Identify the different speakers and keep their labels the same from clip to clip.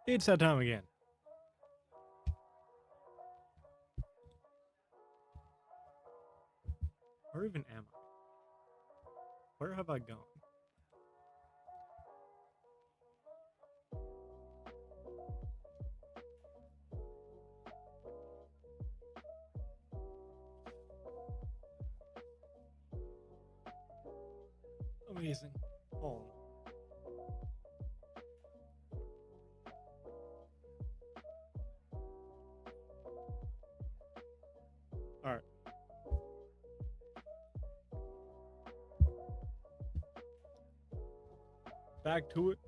Speaker 1: It's that time again. Where even am I? Where have I gone? Amazing. Home. Alright. Back to it.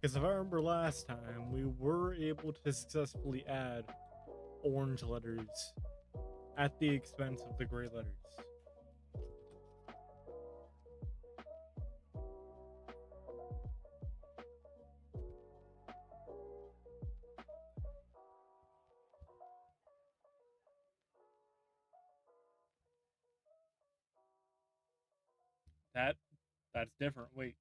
Speaker 1: Because if I remember last time, we were able to successfully add orange letters at the expense of the gray letters. That's different. Wait.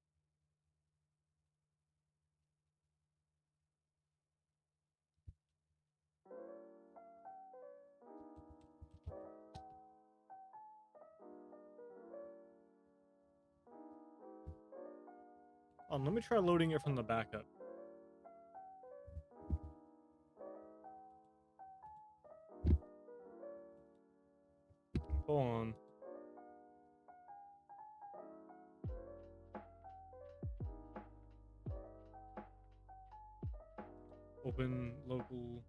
Speaker 1: Let me try loading it from the backup. Hold on. Open local.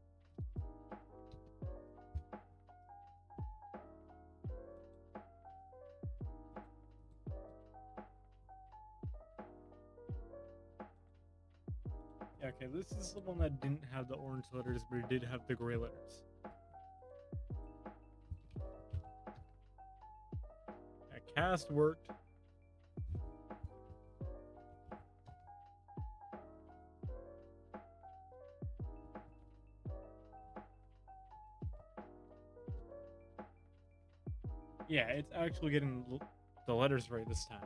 Speaker 1: Yeah, okay, this is the one that didn't have the orange letters, but it did have the gray letters. Yeah, cast worked. Yeah, it's actually getting the letters right this time.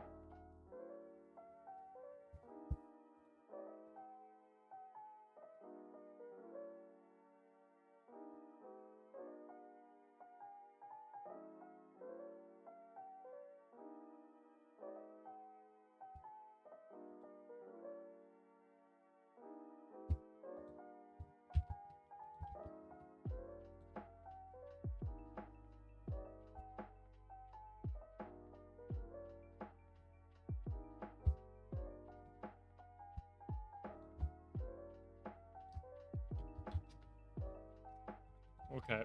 Speaker 1: Okay.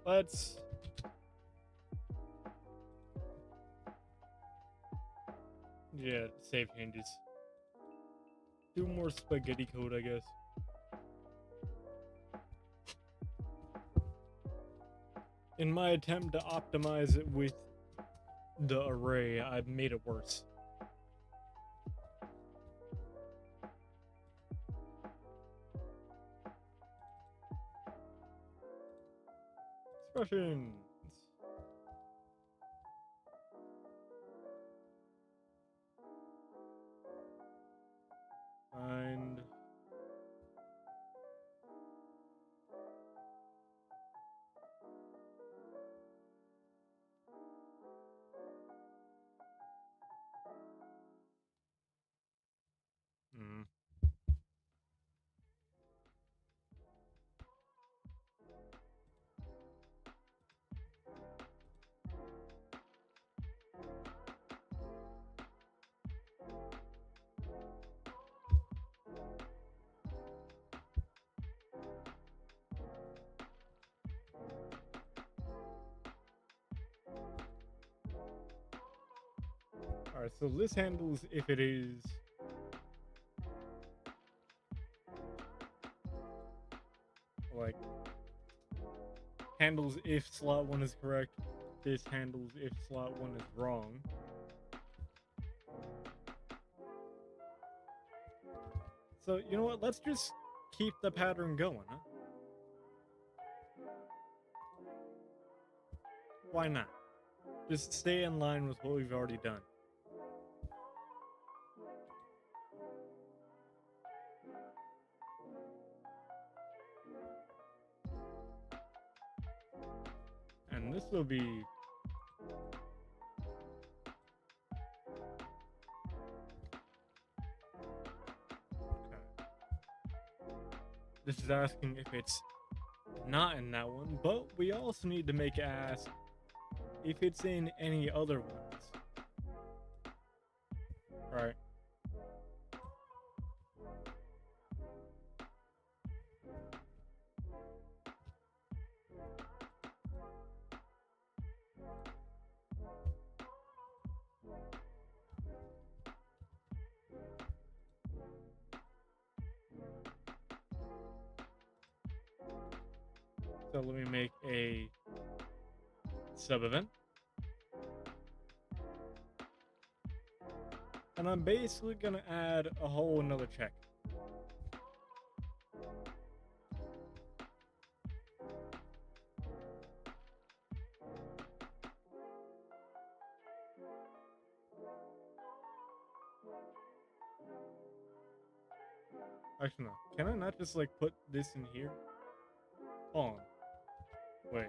Speaker 1: Let's... Yeah, save changes. Do more spaghetti code, I guess. In my attempt to optimize it with the array, I've made it worse. Expressions. Find. Hmm. Alright, so this handles if it is... like... handles if slot 1 is correct. This handles if slot 1 is wrong. So, you know what? Let's just keep the pattern going, huh? Why not? Just stay in line with what we've already done. And this will be... okay. This is asking if it's not in that one, but we also need to make it ask if it's in any other ones. Right. So let me make a sub event. And I'm basically gonna add a whole another check. Actually, no. Can I not just like put this in here? Hold on. Wait.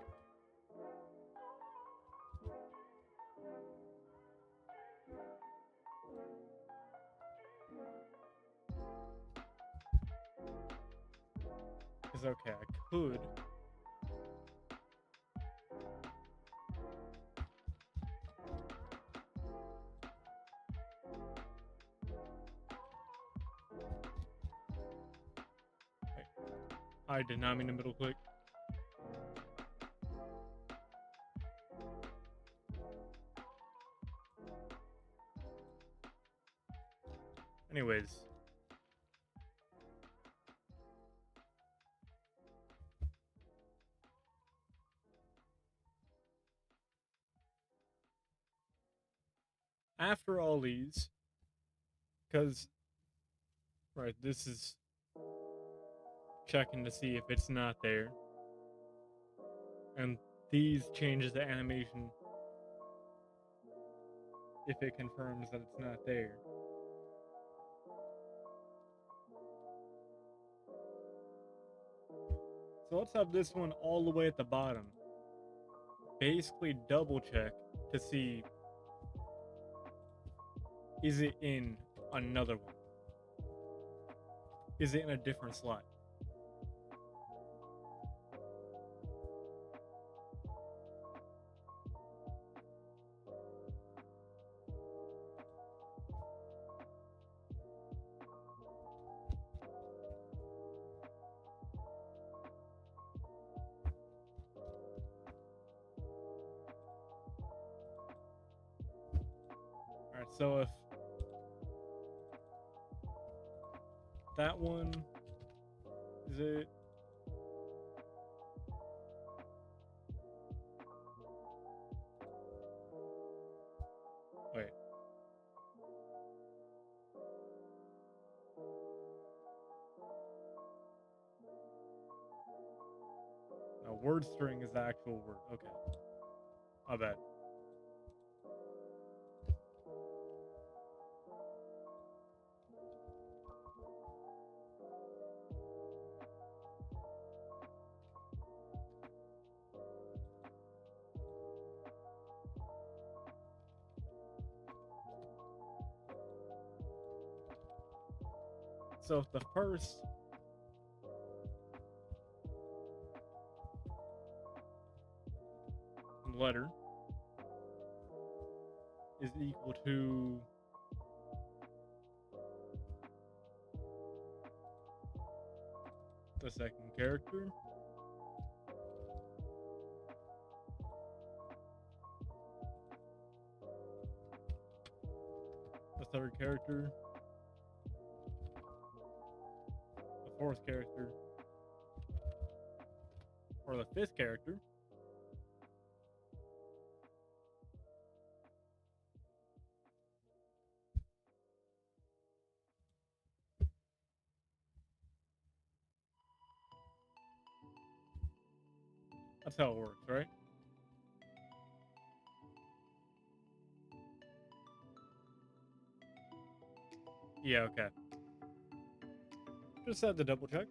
Speaker 1: Because, okay, I could. I did not mean to middle click. Anyways. After all these, because, right, this is checking to see if it's not there. And these changes the animation if it confirms that it's not there. So let's have this one all the way at the bottom. Basically double check to see, is it in another one? Is it in a different slot? Alright, so if that one, is it? Wait. No, word string is the actual word. Okay. My bad. So if the first letter is equal to the second character, the third character, the fourth character, or the fifth character, that's how it works, right? Yeah, okay. Just had to double check.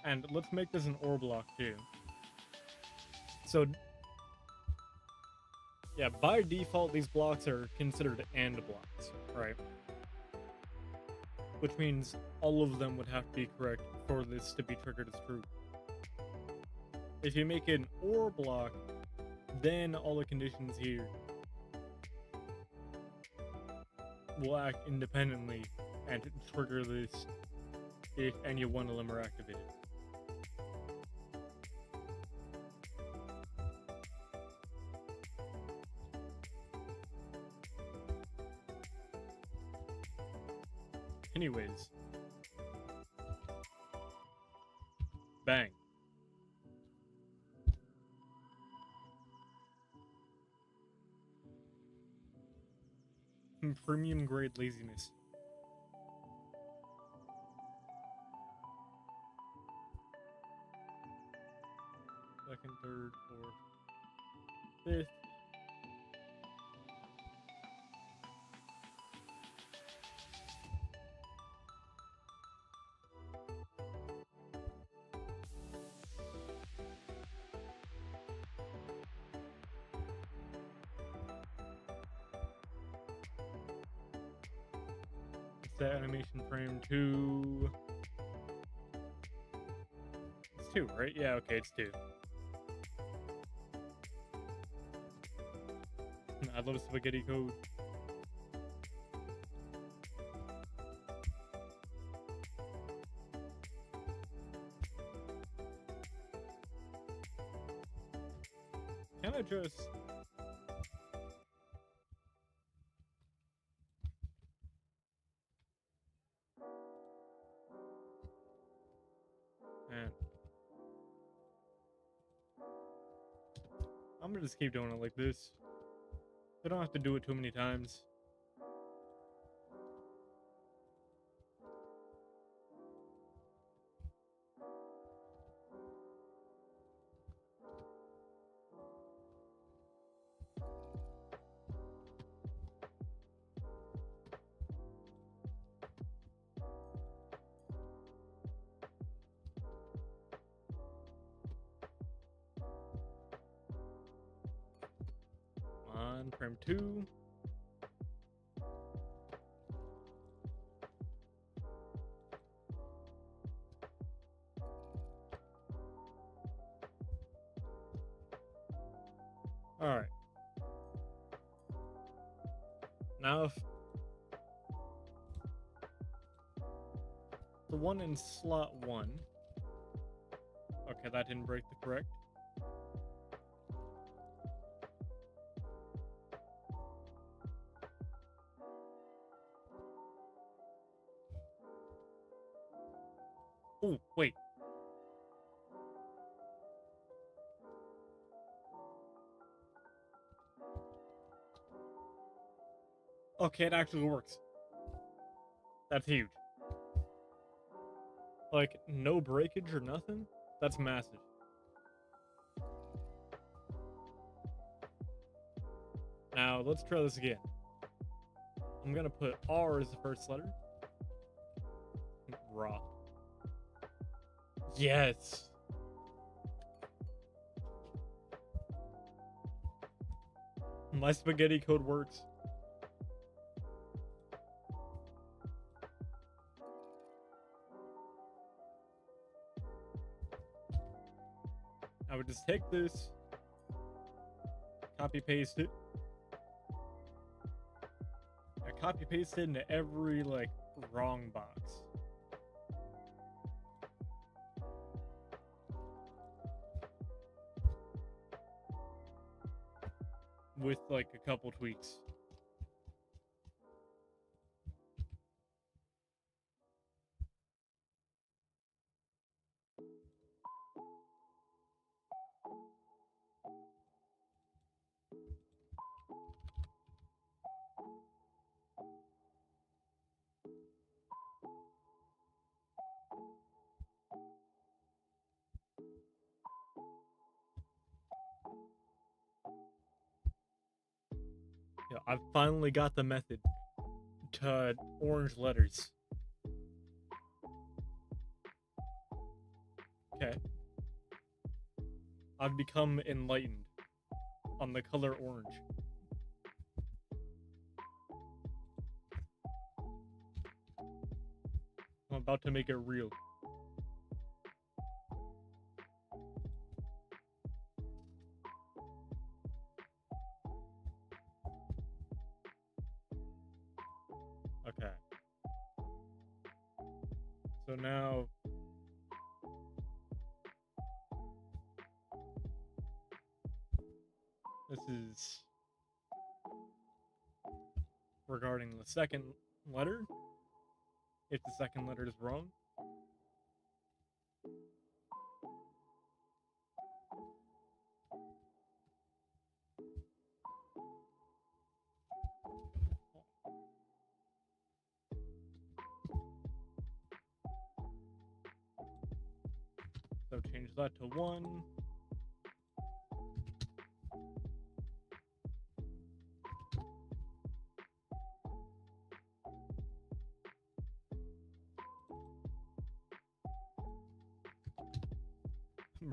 Speaker 1: And let's make this an OR block too. So, yeah, by default, these blocks are considered AND blocks, right? Which means all of them would have to be correct for this to be triggered as true. If you make an OR block, then all the conditions here will act independently and trigger this if any one of them are activated. Anyways, bang. Premium grade laziness. Second, third, fourth, fifth. set animation frame to... It's 2, right? Yeah, okay, it's 2. I love spaghetti code. Can I just... Man. I'm gonna just keep doing it like this. I don't have to do it too many times. On frame 2. Alright. Now if the one in slot 1. Okay, that didn't break the correct. Oh, wait. Okay, it actually works. That's huge. Like, no breakage or nothing? That's massive. Now, let's try this again. I'm gonna put R as the first letter. Raw. Yes! My spaghetti code works. I would just take this, copy paste it. I copy paste it into every, like, wrong box. With, like, a couple tweaks. Yeah, I've finally got the method to orange letters. Okay. I've become enlightened on the color orange. I'm about to make it real. Okay. So now... This is regarding the second letter. If the second letter is wrong. So change that to 1.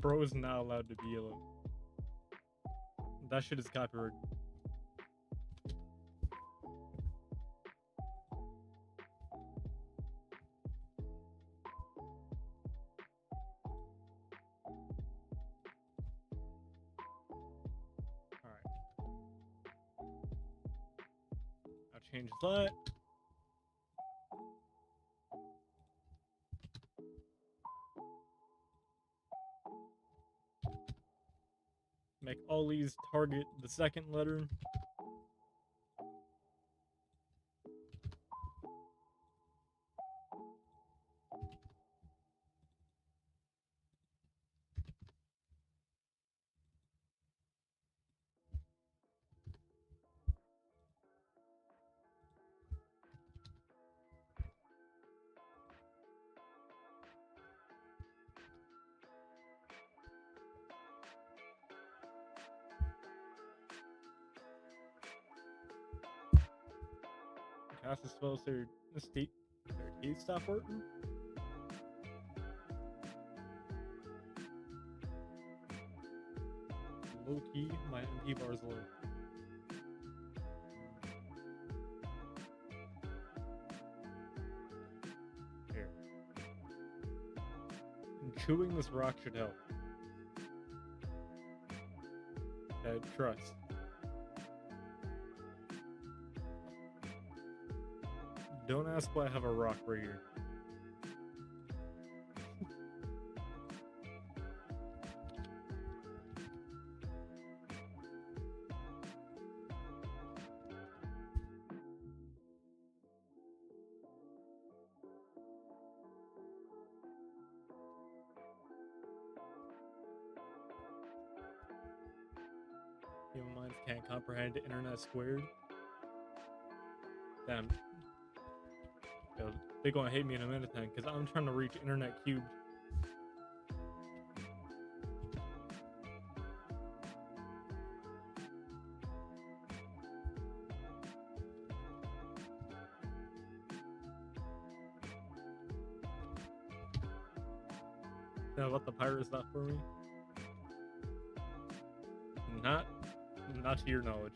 Speaker 1: Bro is not allowed to be yellow. That shit is copyrighted. change that. Make all these target the second letter. Cast a spell so their teeth stop working. Low key, my MP bar is low. Here. And chewing this rock should help. Trust. Don't ask why I have a rock right here. Human minds can't comprehend internet squared. Damn. Yo, they gonna hate me in a minute then, because I'm trying to reach internet cubed. Now what the pirates not for me? Not to your knowledge.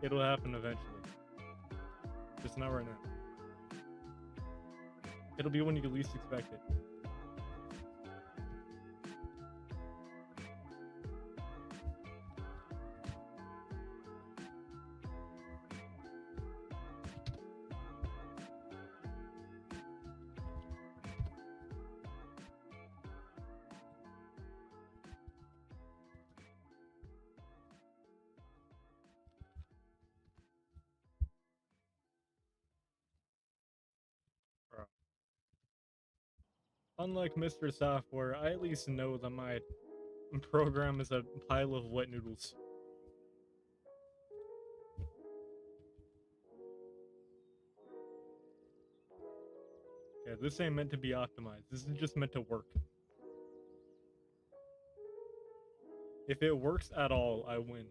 Speaker 1: It'll happen eventually. Just not right now. It'll be when you least expect it. Unlike Mr. Software, I at least know that my program is a pile of wet noodles. Yeah, this ain't meant to be optimized. This is just meant to work. If it works at all, I win.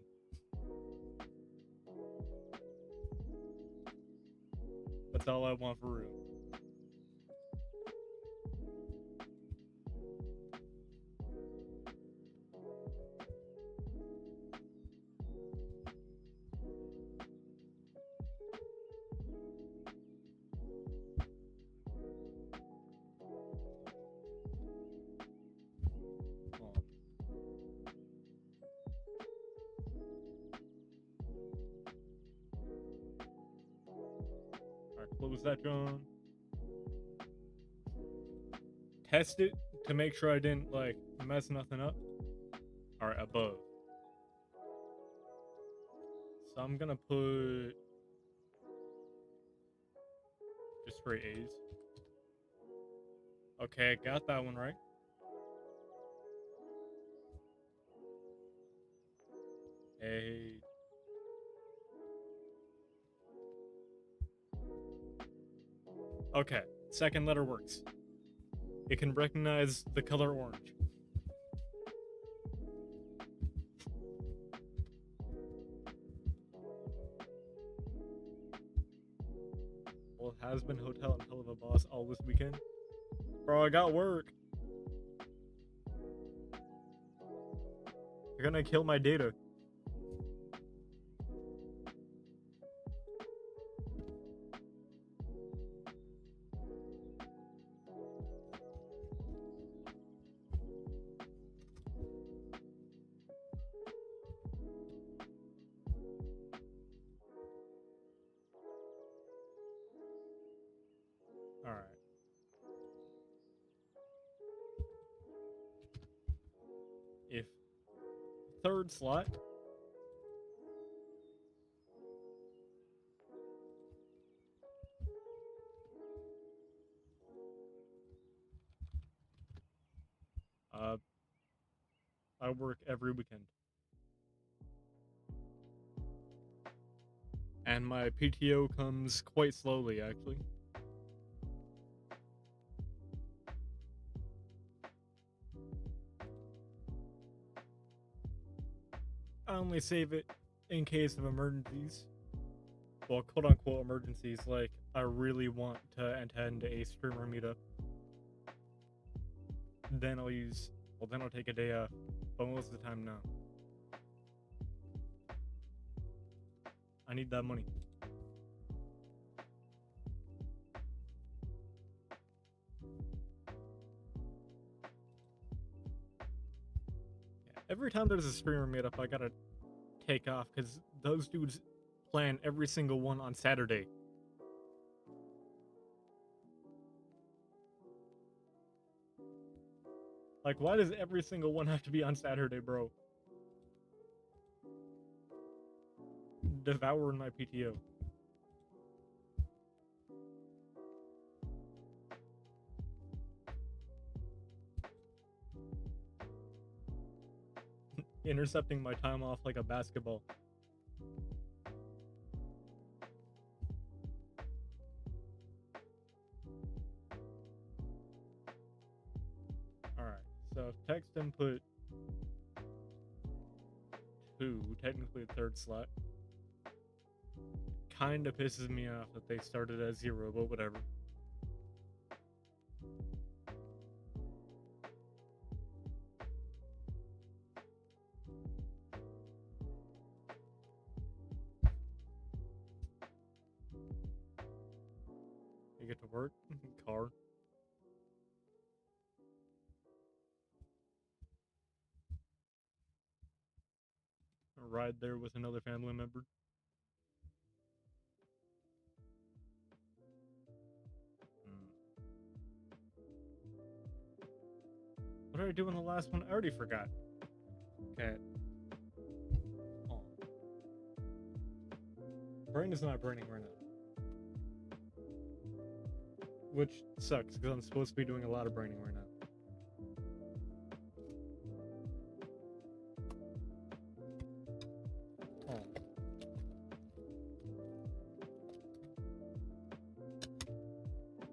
Speaker 1: That's all I want for real. Close that, John. Test it to make sure I didn't, like, mess nothing up. Alright, above. So I'm gonna put just straight A's. Okay, got that one right. A. Okay, second letter works. It can recognize the color orange. Well, it has been hotel and hell of a boss all this weekend. Bro, I got work. You're gonna kill my data. third slot? Uh, I work every weekend. And my PTO comes quite slowly, actually. I only save it in case of emergencies. Well, quote unquote emergencies, like I really want to attend a streamer meetup. Then then I'll take a day off. But most of the time, no. I need that money. Yeah, every time there's a streamer meetup, I gotta take off because those dudes plan every single one on Saturday. Like, why does every single one have to be on Saturday, bro? Devouring my PTO. Intercepting my time off like a basketball. Alright, so text input 2, technically a third slot. Kinda pisses me off that they started at 0, but whatever. You get to work, car. Ride there with another family member. What did I do in the last one? I already forgot. Okay. Oh. Brain is not burning right now. Which sucks, because I'm supposed to be doing a lot of braining right now. Oh.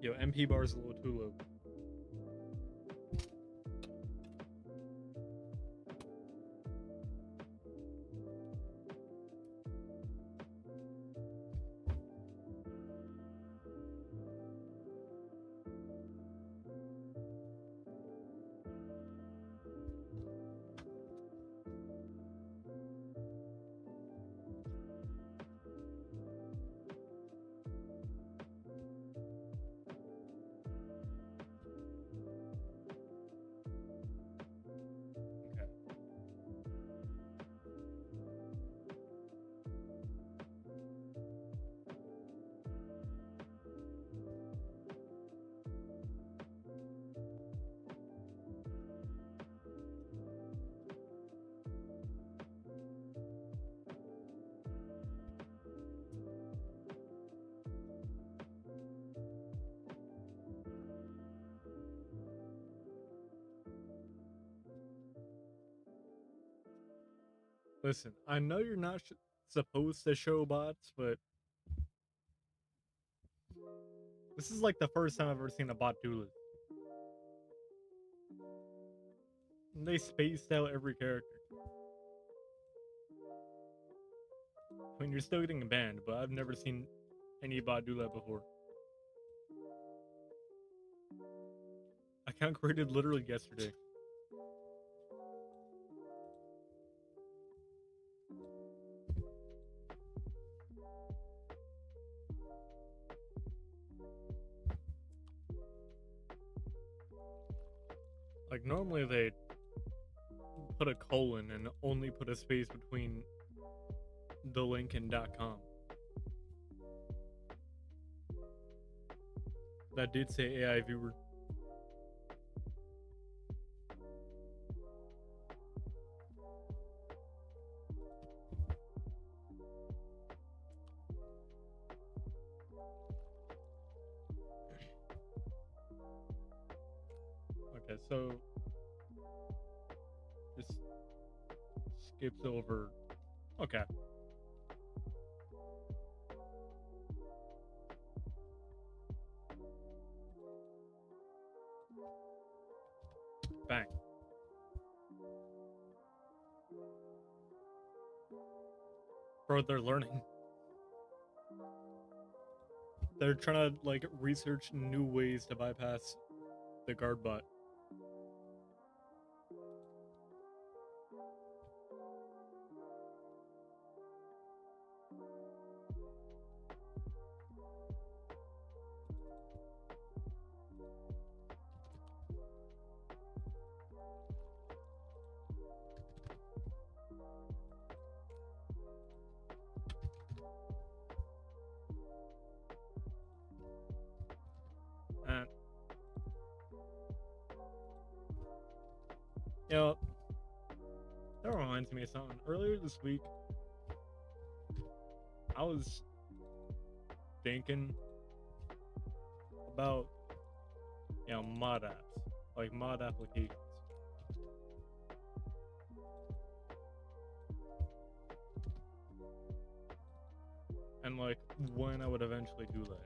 Speaker 1: Yo, MP bar is a little too low. Listen, I know you're not supposed to show bots, but this is like the first time I've ever seen a bot do it. And they spaced out every character. I mean, you're still getting banned, but I've never seen any bot do that before. Account created literally yesterday. Like, normally they put a colon and only put a space between the link and .com. That did say AI viewer. Okay, so this skips over. Okay. Bang. Bro, they're learning. They're trying to like research new ways to bypass the guard bot. And you know, that reminds me of something. Earlier this week, I was thinking about mod apps, like mod applications, and like when I would eventually do that.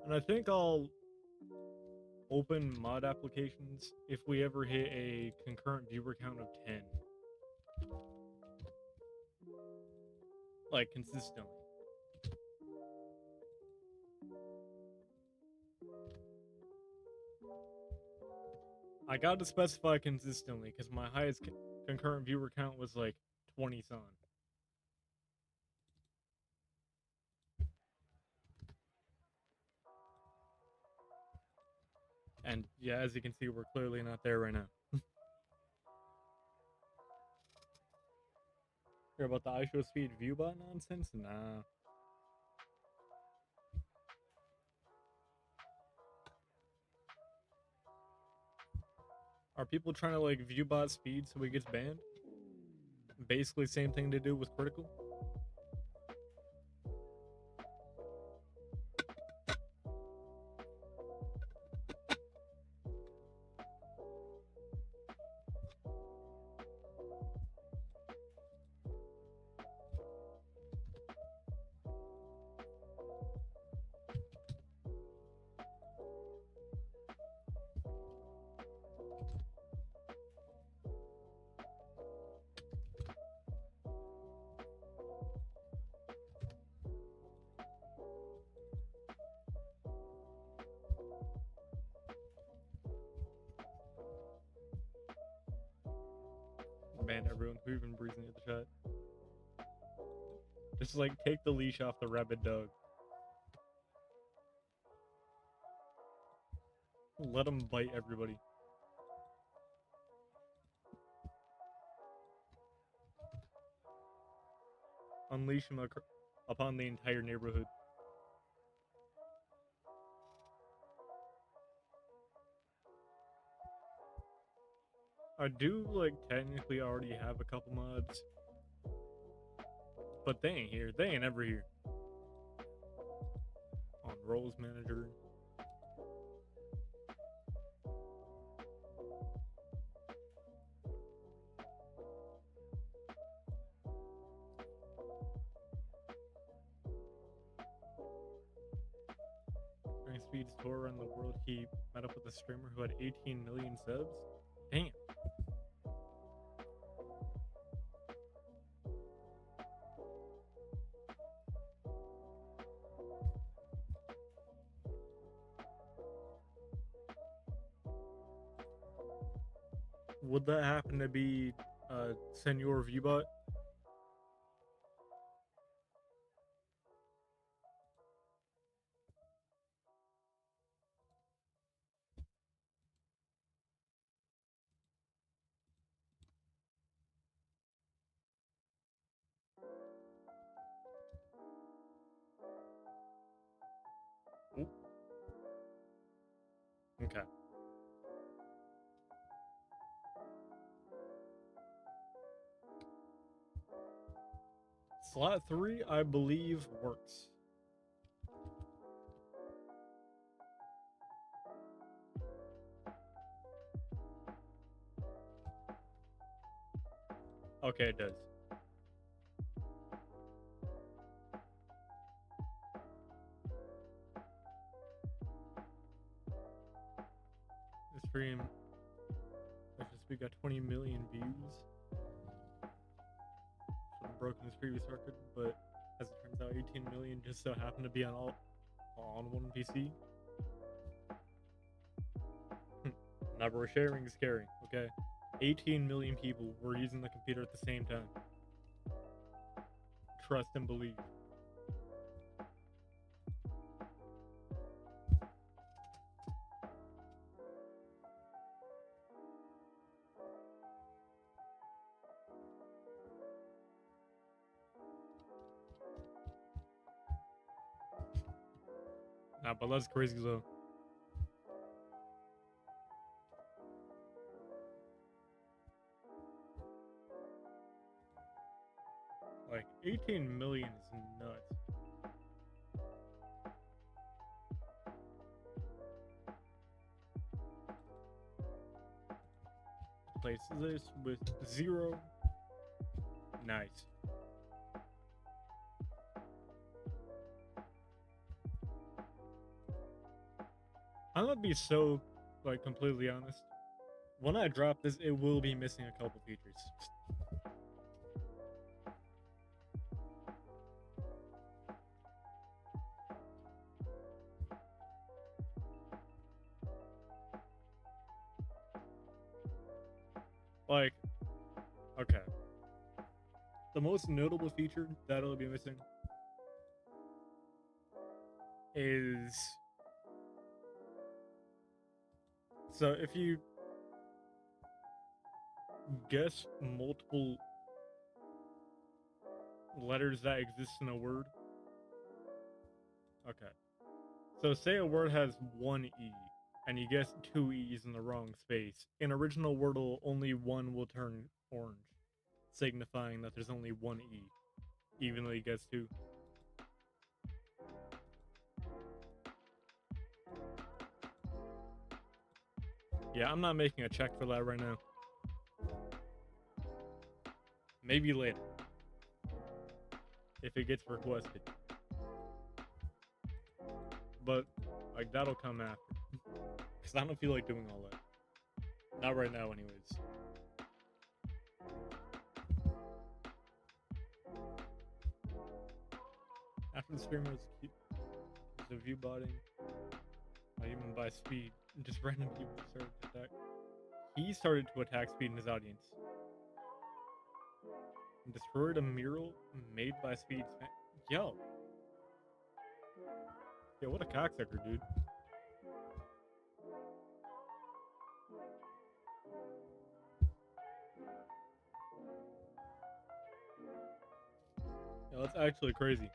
Speaker 1: And I think I'll open mod applications if we ever hit a concurrent viewer count of 10. Like consistently. I got to specify consistently because my highest concurrent viewer count was like 20 some. And yeah, as you can see, we're clearly not there right now. Hear about the iShow speed viewbot nonsense? Nah. Are people trying to like viewbot speed so it gets banned? Basically, same thing to do with critical. Ban everyone who even breathes into the chat. Just like take the leash off the rabid dog. Let him bite everybody. Unleash him upon the entire neighborhood. I do like technically already have a couple mods, but they ain't here. They ain't ever here. On roles manager. During Speed's tour around the world, he met up with a streamer who had 18 million subs. Damn. Would that happen to be Senor Viewbot? Ooh. Okay. Slot 3, I believe, works. Okay, it does. The stream, let's just, we got 20 million views. Should have broken this previous record, but as it turns out, 18 million just so happened to be on one PC. Number sharing is caring, okay? 18 million people were using the computer at the same time. Trust and believe. Nah, but that's crazy though. Like, 18 million is nuts. Places this with 0. Nice. I'm gonna be so, like, completely honest. When I drop this, it will be missing a couple features. Like, okay. The most notable feature that'll be missing is, so if you guess multiple letters that exist in a word. Okay. So say a word has one E, and you guess 2 E's in the wrong space. In original Wordle, only one will turn orange, signifying that there's only one E, even though you guess 2. Yeah, I'm not making a check for that right now. Maybe later. If it gets requested. But, like, that'll come after. Because I don't feel like doing all that. Not right now, anyways. After the streamers keep the view botting, not even by speed, just random people started to attack. He started to attack speed in his audience. And destroyed a mural made by Speed's fan. Yo, what a cocksucker, dude. Yo, that's actually crazy.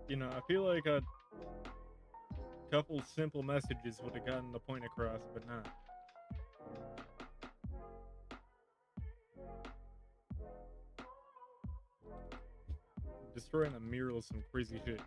Speaker 1: You know, I feel like a couple simple messages would have gotten the point across, but not. Destroying a mural is some crazy shit.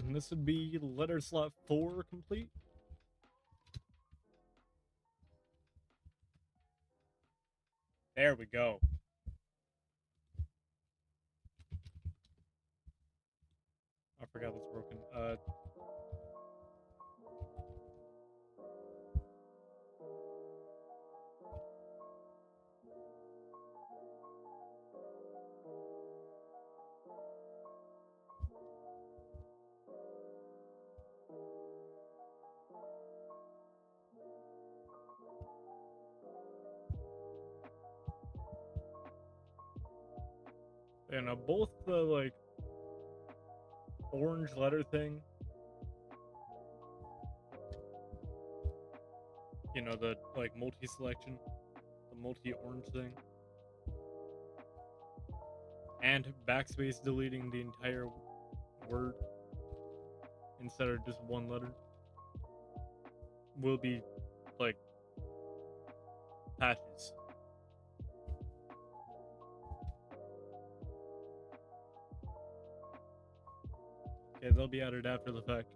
Speaker 1: And this would be letter slot 4 complete. There we go. I forgot that's broken. And both the like orange letter thing, you know, the like multi-selection, the multi-orange thing, and backspace deleting the entire word instead of just one letter will be like patches. Okay, they'll be added after the fact.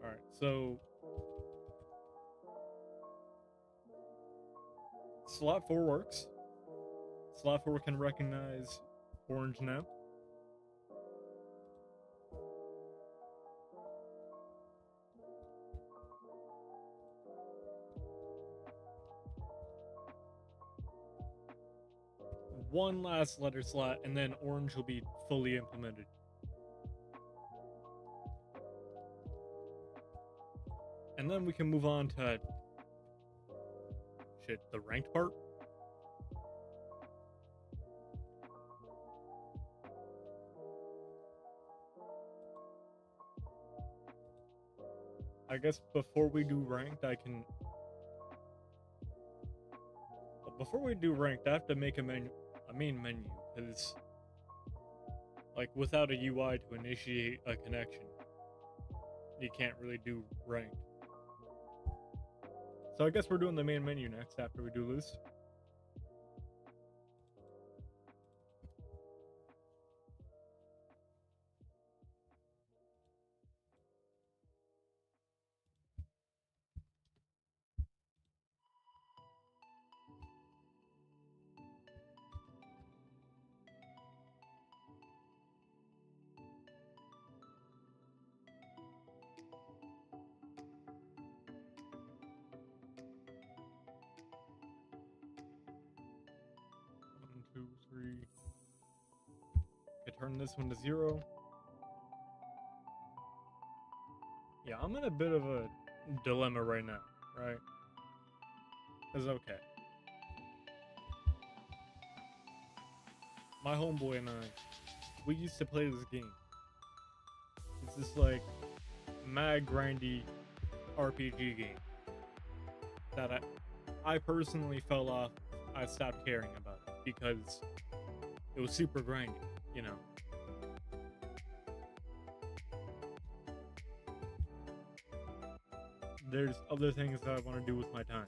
Speaker 1: Alright, so slot 4 works. Slot 4 can recognize orange now. One last letter slot, and then orange will be fully implemented. And then we can move on to the ranked part. I guess before we do ranked, before we do ranked, I have to make a main menu, because like without a UI to initiate a connection, you can't really do ranked. So I guess we're doing the main menu next after we do loose. One, two, three. Okay, turn this one to 0. Yeah, I'm in a bit of a dilemma right now, right? It's okay. My homeboy and I, we used to play this game. It's this like mad grindy RPG game that I personally fell off. I stopped caring about it because it was super grindy, you know. There's other things that I want to do with my time.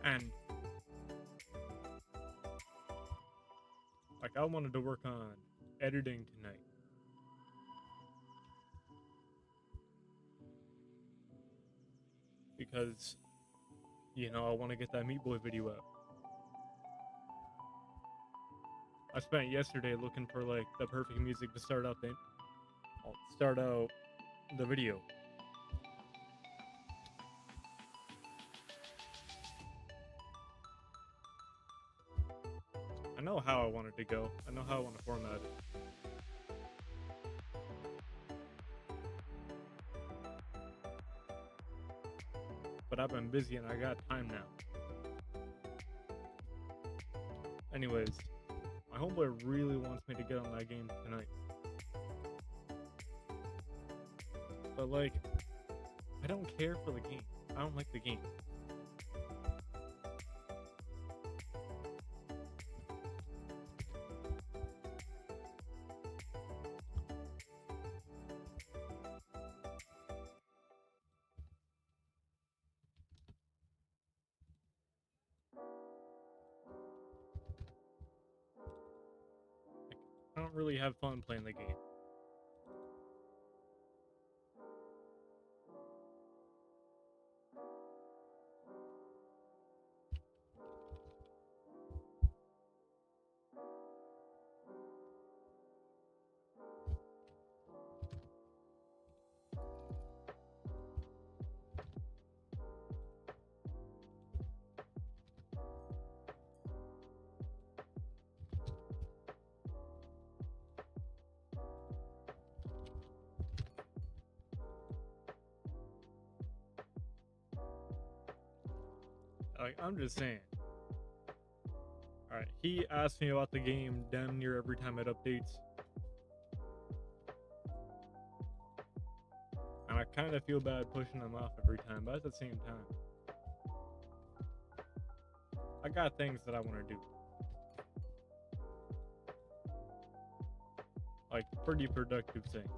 Speaker 1: And like I wanted to work on editing tonight. Because you know, I want to get that Meat Boy video out. I spent yesterday looking for like the perfect music to start out the video. I know how I want it to go. I know how I want to format it. But I've been busy and I got time now. Anyways, my homeboy really wants me to get on that game tonight. But like, I don't care for the game. I don't like the game. don't really have fun playing the game. Like, I'm just saying. Alright, he asks me about the game damn near every time it updates. And I kind of feel bad pushing him off every time, but at the same time, I got things that I want to do. Like, pretty productive things.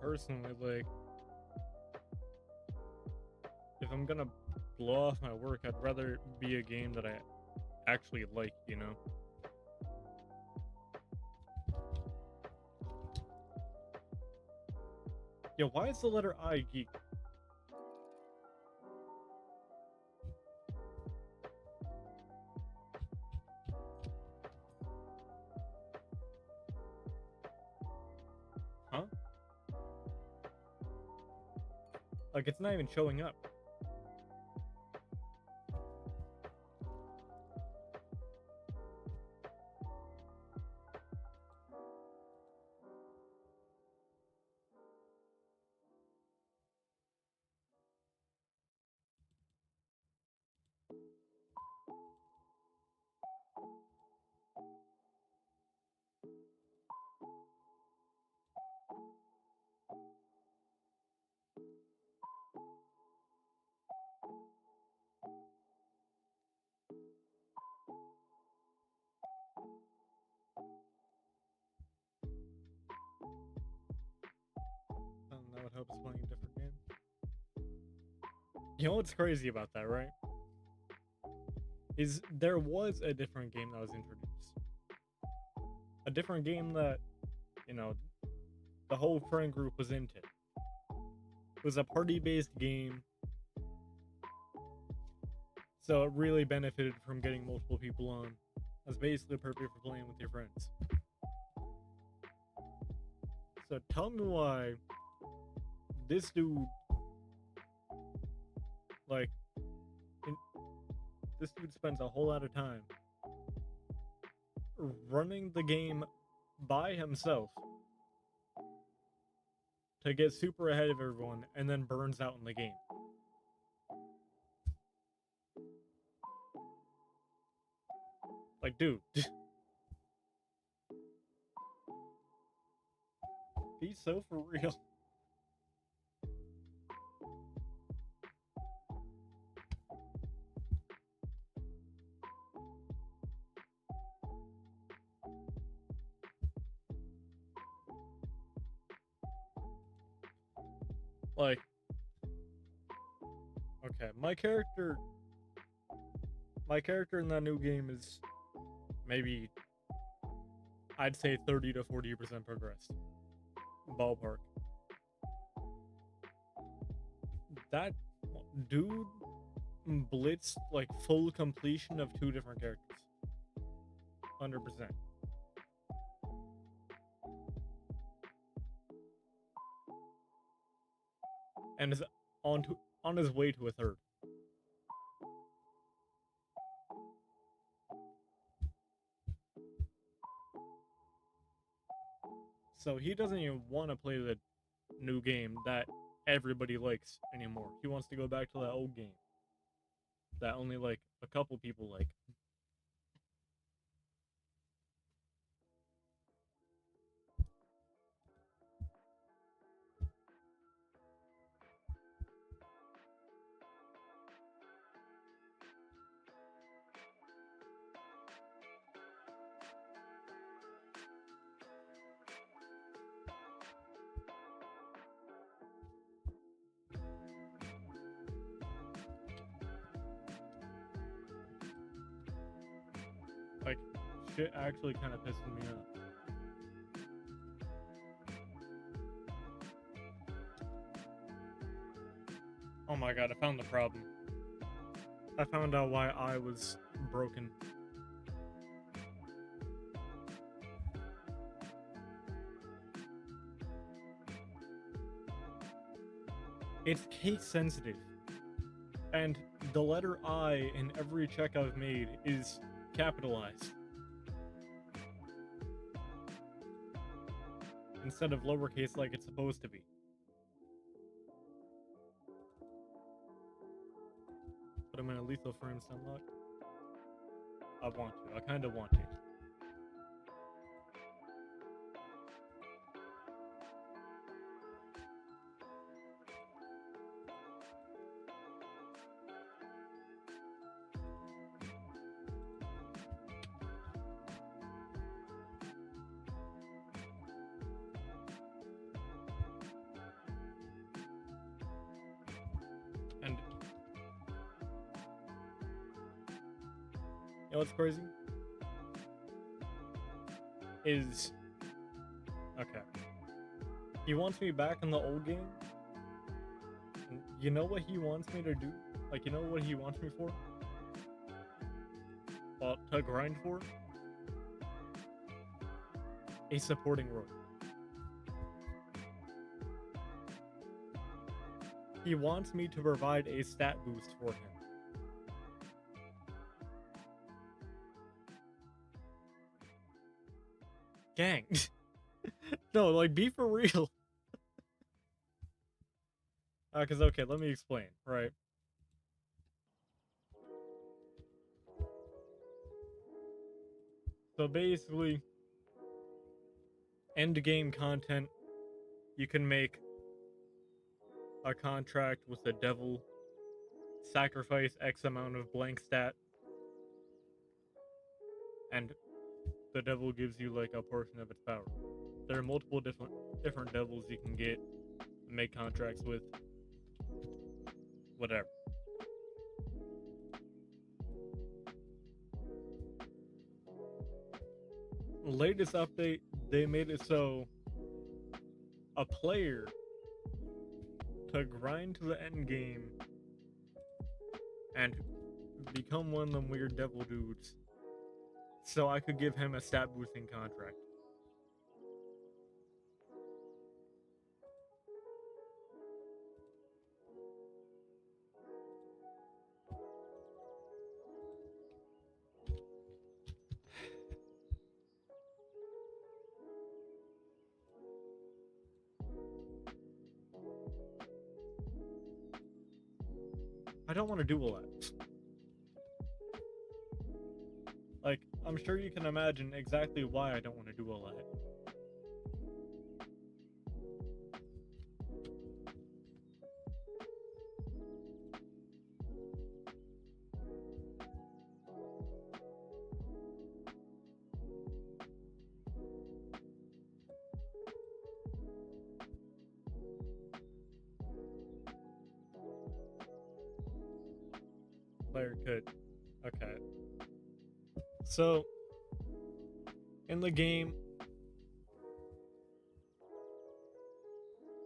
Speaker 1: Personally, like, if I'm gonna blow off my work, I'd rather it be a game that I actually like, you know? Yeah, why is the letter I geek? Huh? Like, it's not even showing up. I don't know what helps playing a different game. You know what's crazy about that, right? Is there was a different game that was introduced. A different game that, you know, the whole friend group was into. It was a party-based game, so it really benefited from getting multiple people on. It was basically perfect for playing with your friends. So tell me why this dude, like, in, this dude spends a whole lot of time running the game by himself to get super ahead of everyone and then burns out in the game. Like, dude, be so for real. Like, okay, my character in that new game is maybe, I'd say 30 to 40% progressed. Ballpark. That dude blitzed like full completion of two different characters. 100%. And is on his way to a third. So he doesn't even want to play the new game that everybody likes anymore. He wants to go back to that old game that only like a couple people like. Like, shit actually kind of pisses me off. Oh my god, I found the problem. I found out why I was broken. It's case sensitive. And the letter I in every check I've made is capitalized. Instead of lowercase like it's supposed to be. But I'm in a lethal frame sunlock. I want to. I kind of want to. And you know what's crazy? Is okay. He wants me back in the old game. And you know what he wants me to do? Like, you know what he wants me for? Well, to grind for? A supporting role. He wants me to provide a stat boost for him. Gang. No, like, be for real. Because, okay, let me explain, right? So basically, end game content, you can make a contract with the devil, sacrifice X amount of blank stat, and the devil gives you like a portion of its power. There are multiple different devils you can get and make contracts with. Whatever. Latest update, they made it so a player to grind to the end game and become one of them weird devil dudes, so I could give him a stat boosting contract. I don't want to do all that. Like, I'm sure you can imagine exactly why I don't want to do all that. Player could. Okay. So, in the game,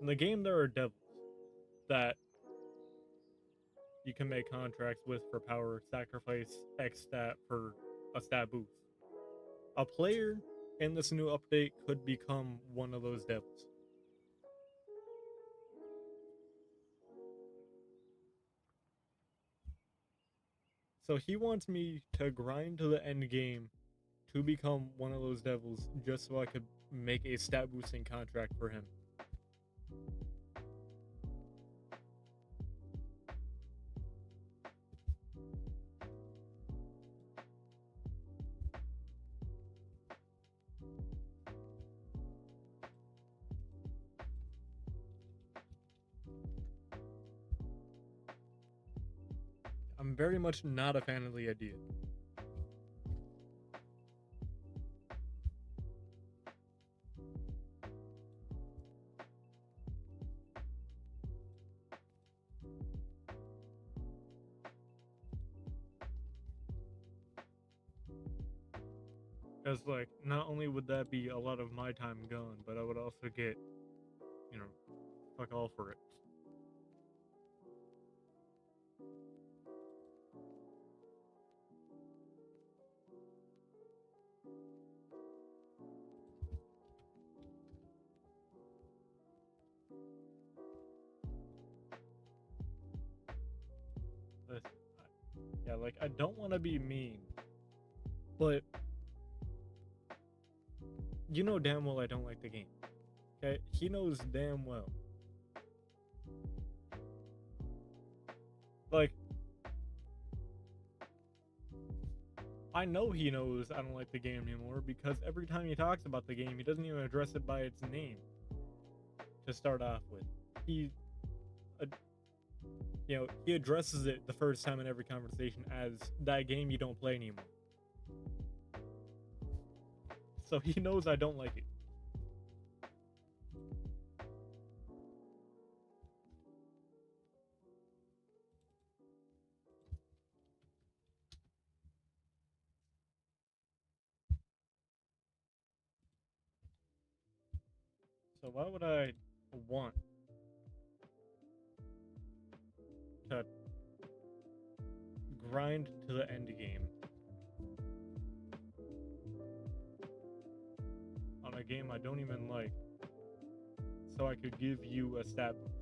Speaker 1: there are devils that you can make contracts with for power, sacrifice X stat for a stat boost. A player in this new update could become one of those devils. So he wants me to grind to the end game to become one of those devils just so I could make a stat boosting contract for him. I'm very much not a fan of the idea. Because, like, not only would that be a lot of my time gone, but I would also get, you know, fuck all for it. Listen, yeah, like, I don't want to be mean, but you know damn well I don't like the game. Okay? He knows damn well. Like, I know he knows I don't like the game anymore because every time he talks about the game, he doesn't even address it by its name to start off with. He, uh, he addresses it the first time in every conversation as that game you don't play anymore. So he knows I don't like it. So why would I want to grind to the end game on a game I don't even like so I could give you a stat boost?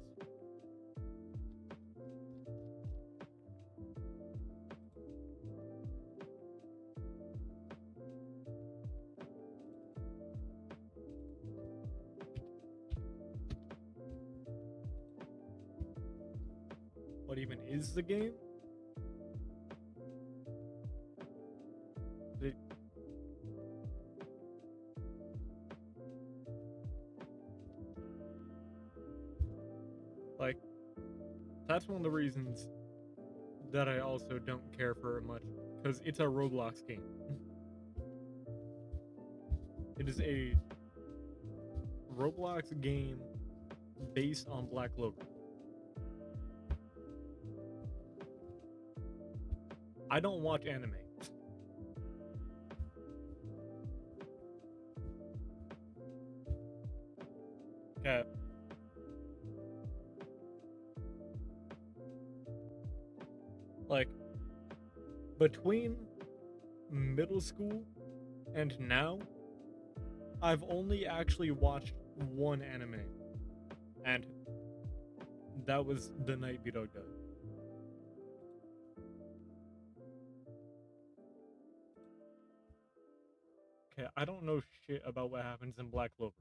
Speaker 1: What even is the game? It, like, that's one of the reasons that I also don't care for it much because it's a Roblox game. It is a Roblox game based on Black Clover. I don't watch anime. Okay. Like, between middle school and now, I've only actually watched one anime, and that was The Night B-Dog Died. Okay, I don't know shit about what happens in Black Clover.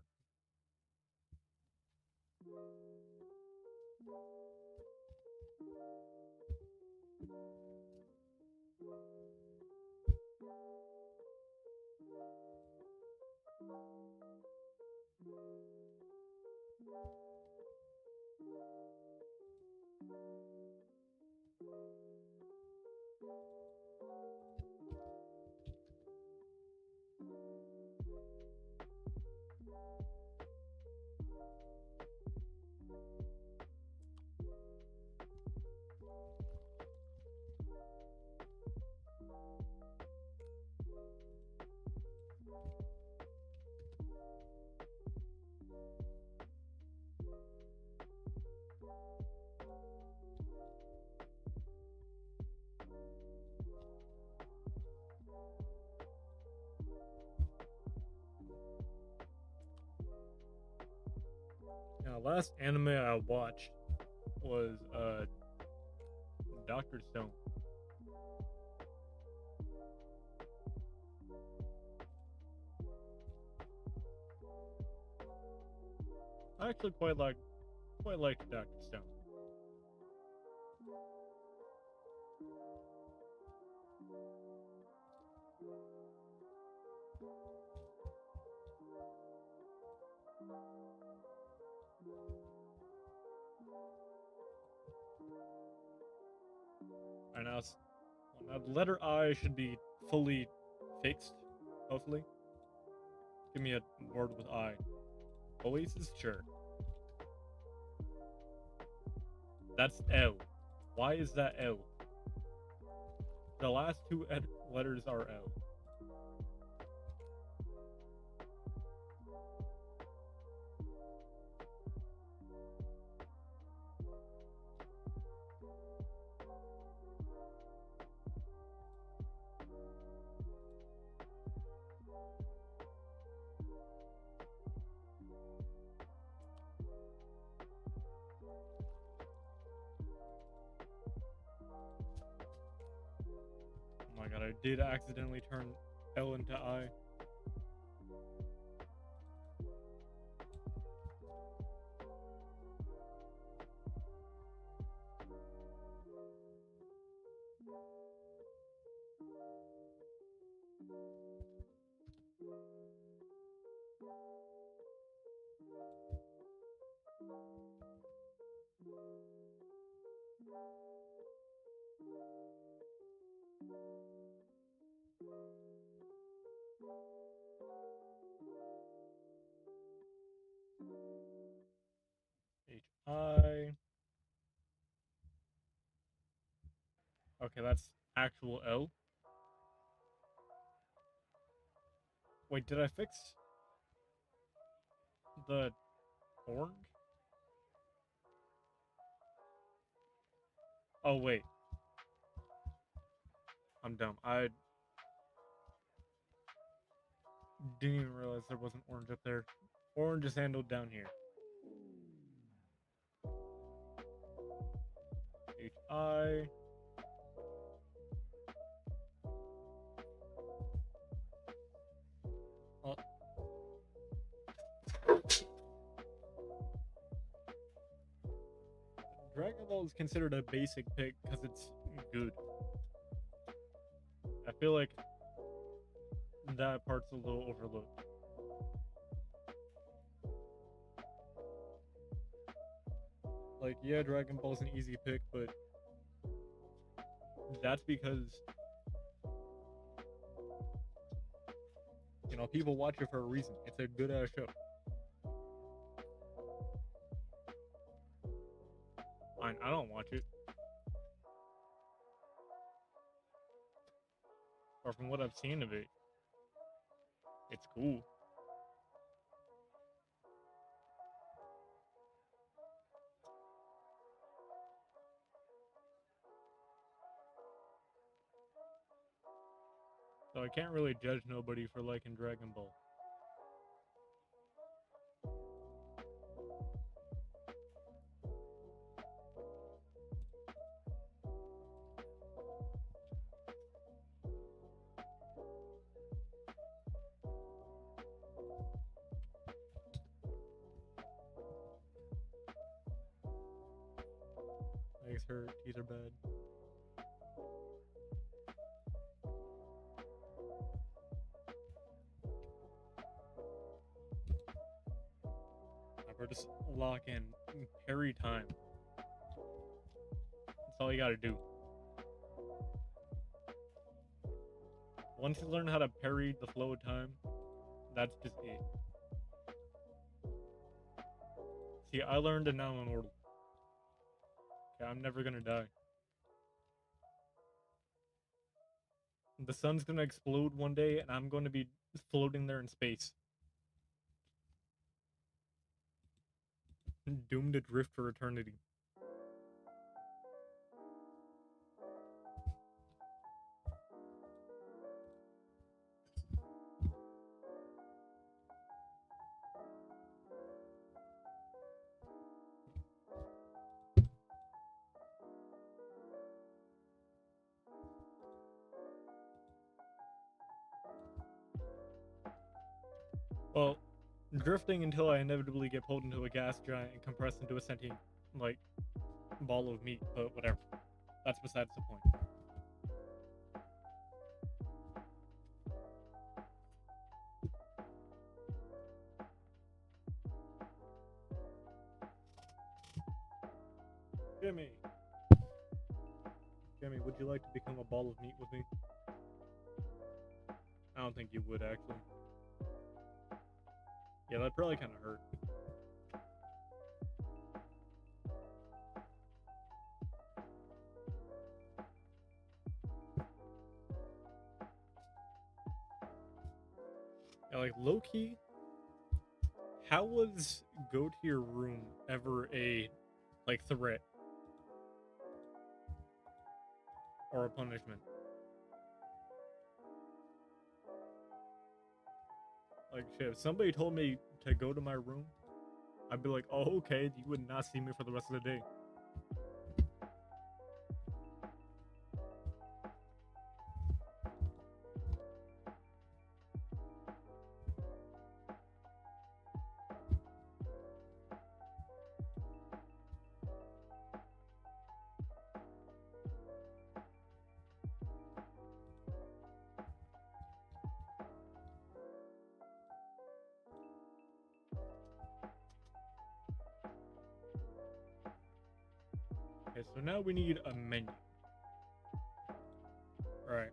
Speaker 1: Now, last anime I watched was Doctor Stone. I actually quite liked Doctor Stone. And now the letter I should be fully fixed, hopefully. Give me a word with I. Oasis, sure. That's L. Why is that L? The last two letters are L. god, I did accidentally turn L into I. H-I. Okay, that's actual L. Wait, did I fix the orange? Oh, wait. I'm dumb. I didn't even realize there wasn't orange up there. Orange is handled down here. H-I. Oh. Dragon Ball is considered a basic pick because it's good. I feel like that part's a little overlooked. Like, yeah, Dragon Ball's an easy pick, but that's because, you know, people watch it for a reason. It's a good ass show. I don't watch it. Or from what I've seen of it, it's cool. So I can't really judge nobody for liking Dragon Ball. Legs hurt, teeth are bad. We're just lock in parry time. That's all you gotta do. Once you learn how to parry the flow of time, that's just it. See, I learned it now in Wordle. Okay, I'm never gonna die. The sun's gonna explode one day, and I'm gonna be floating there in space. Doomed to drift for eternity. Well, drifting until I inevitably get pulled into a gas giant and compressed into a sentient, like, ball of meat, but whatever. That's besides the point. Jimmy! Jimmy, would you like to become a ball of meat with me? I don't think you would, actually. Yeah, that probably kind of hurt. Yeah, like, low-key, how was go to your room ever a, like, threat? Or a punishment? Like, shit, if somebody told me to go to my room, I'd be like, oh, okay, you would not see me for the rest of the day. Okay, so now we need a menu. All right.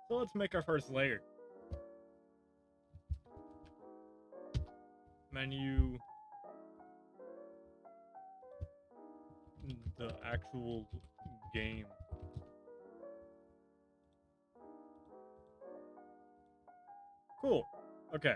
Speaker 1: So let's make our first layer. Menu. The actual game. Cool. Okay.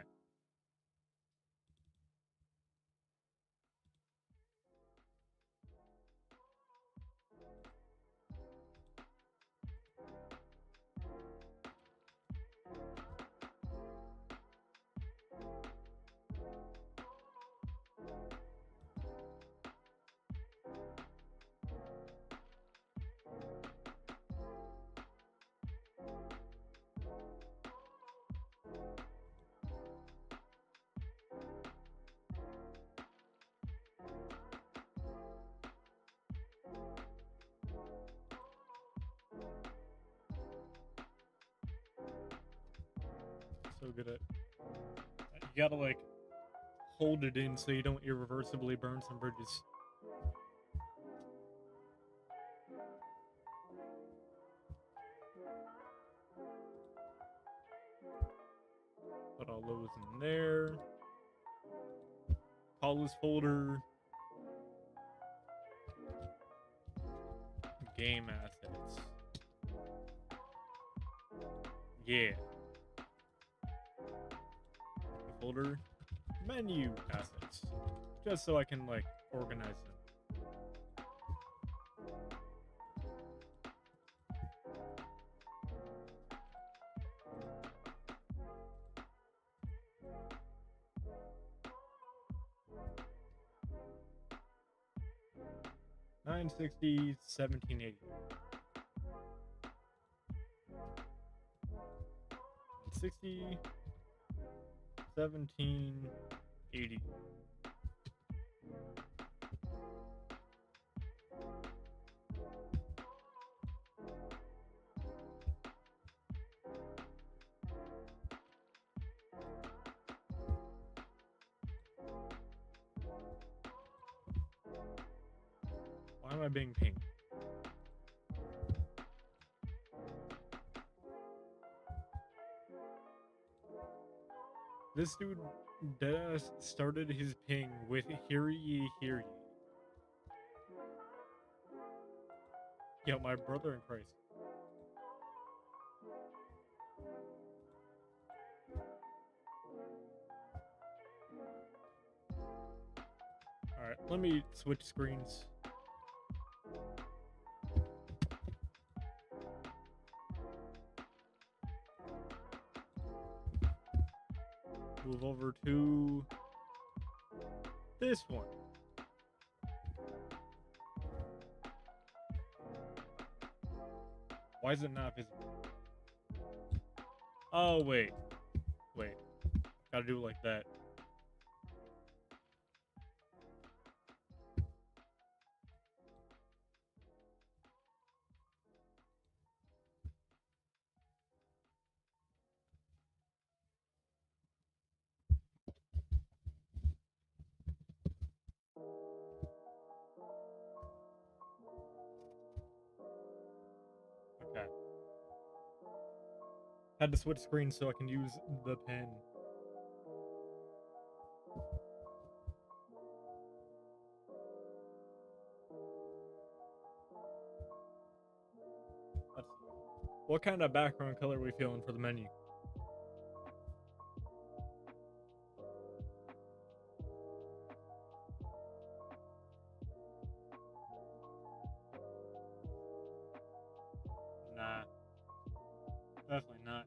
Speaker 1: So good at. You gotta like hold it in so you don't irreversibly burn some bridges. Put all those in there. Call this folder game assets. Yeah. Folder menu assets. Just so I can like organize them. $960, $1780. 60, 1780. Why am I being pinged? This dude deadass started his ping with hear ye, hear ye. Yo, my brother in Christ. Alright, let me switch screens. Move over to this one. Why is it not visible? Oh, wait. Wait. Gotta do it like that. Okay. Had to switch screens so I can use the pen. What kind of background color are we feeling for the menu? Nah. Definitely not.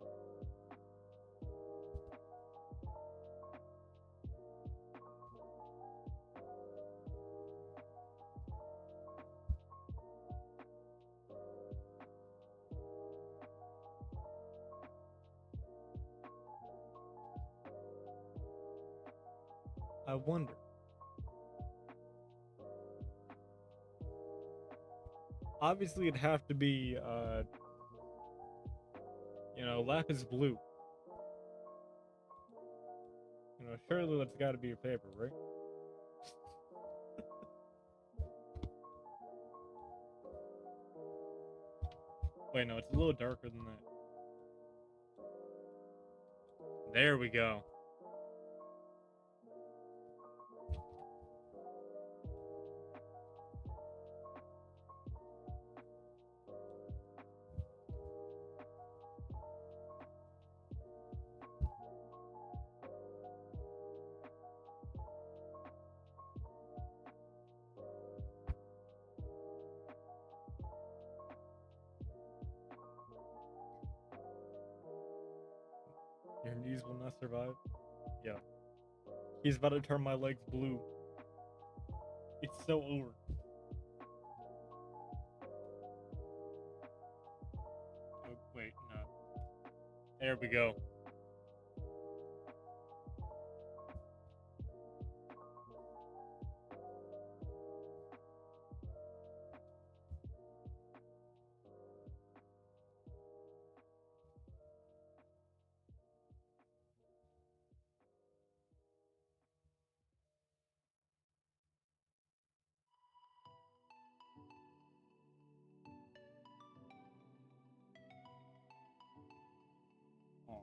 Speaker 1: I wonder. Obviously, it'd have to be, lapis blue. Surely that's got to be your favorite, right? Wait, no, it's a little darker than that. There we go. Your knees will not survive. Yeah. He's about to turn my legs blue. It's so over. Oh, wait, no. There we go. Oh.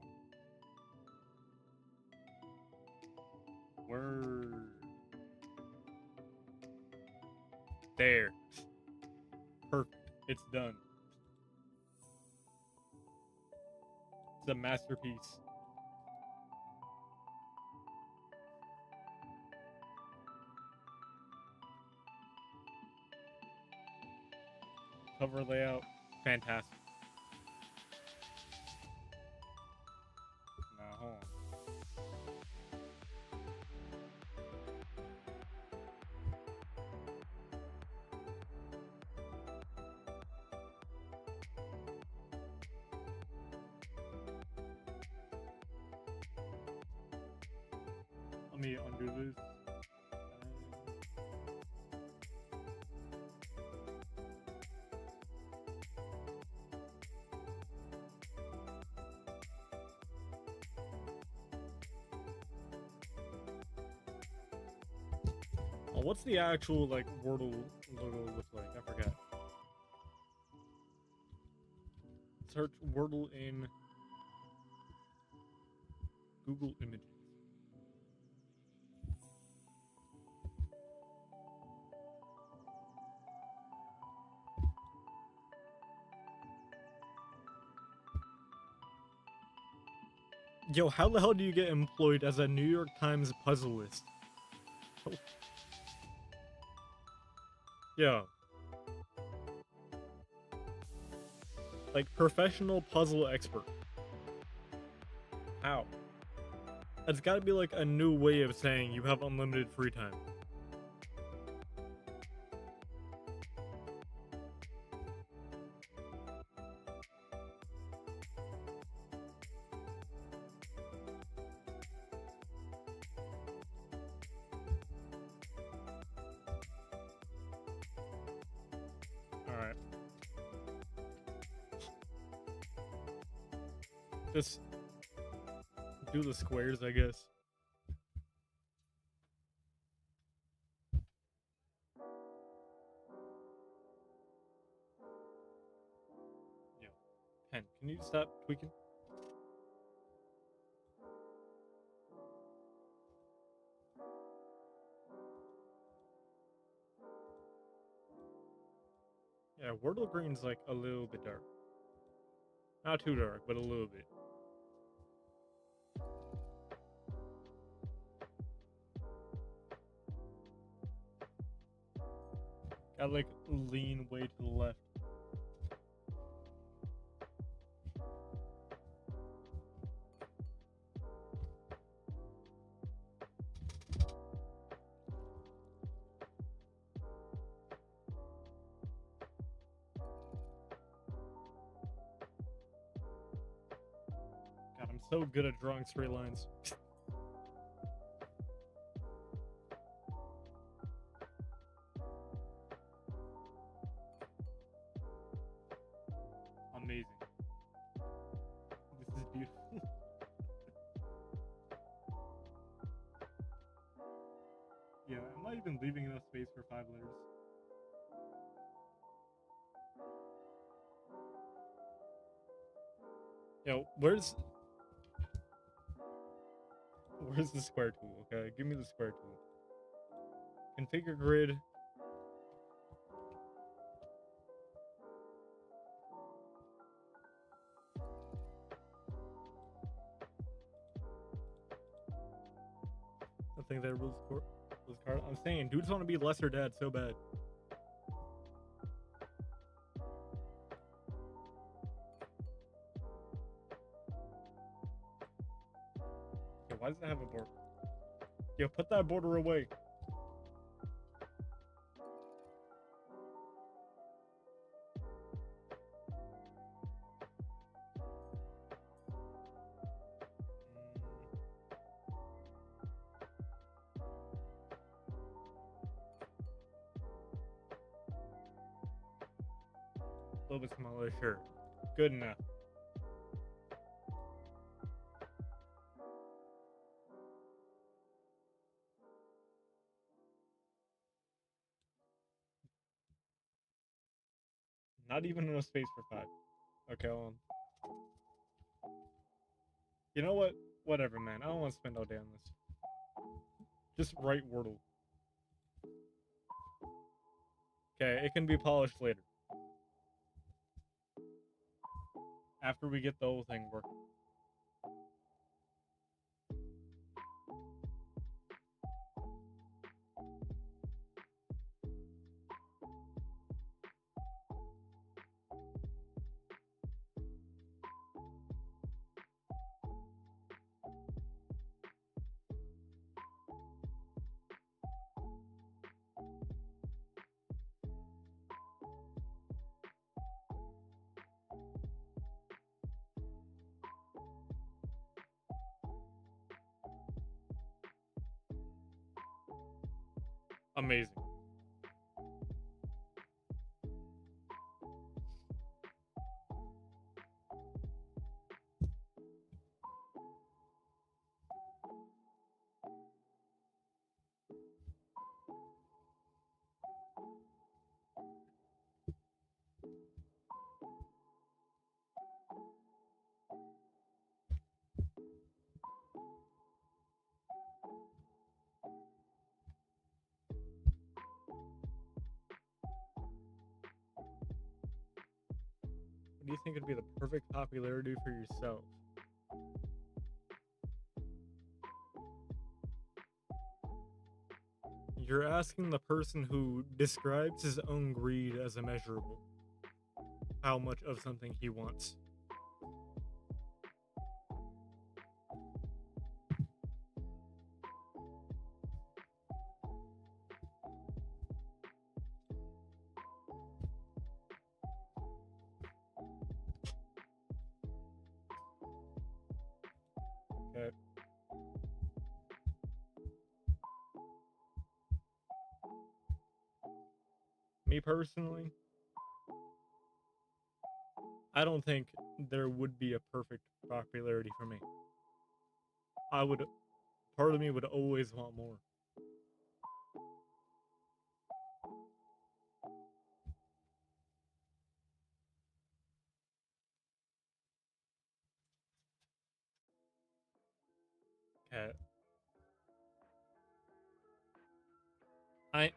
Speaker 1: Word. There. Perfect. It's done. It's a masterpiece. Cover layout. Fantastic. Now, hold on. Let me undo this. Oh, what's the actual Wordle logo look like? I forgot. Search Wordle in Google Images. Yo, how the hell do you get employed as a New York Times puzzleist? Yeah. Like, professional puzzle expert. How? That's gotta be like a new way of saying you have unlimited free time. Alright. Just do the squares, I guess. Yo, Pen, can you stop tweaking? Yeah, Wordle Green's like a little bit dark. Not too dark, but a little bit. Gotta like lean way to the left. God, I'm so good at drawing straight lines. even leaving enough space for 5 letters? Yo, where's the square tool? Okay, give me the square tool. Configure grid. I think that was card. I'm saying, dudes want to be lesser dad so bad. Okay, why does it have a border? Yo, put that border away. A little bit smaller, sure. Good enough. Not even enough space for 5. Okay, hold on. You know what? Whatever, man. I don't want to spend all day on this. Just write Wordle. Okay, it can be polished later. After we get the whole thing working. Amazing. What do you think would be the perfect popularity for yourself? You're asking the person who describes his own greed as immeasurable. How much of something he wants. Okay. Me personally, I don't think there would be a perfect popularity for me. Part of me would always want more. Okay. I am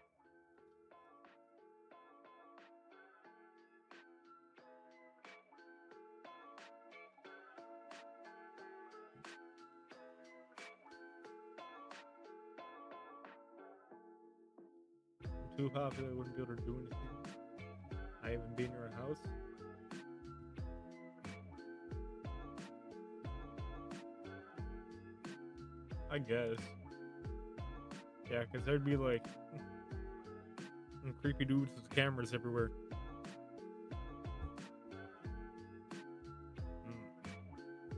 Speaker 1: too popular, I wouldn't be able to do anything. I haven't been in your house. I guess. Yeah, because there'd be like creepy dudes with cameras everywhere. Mm.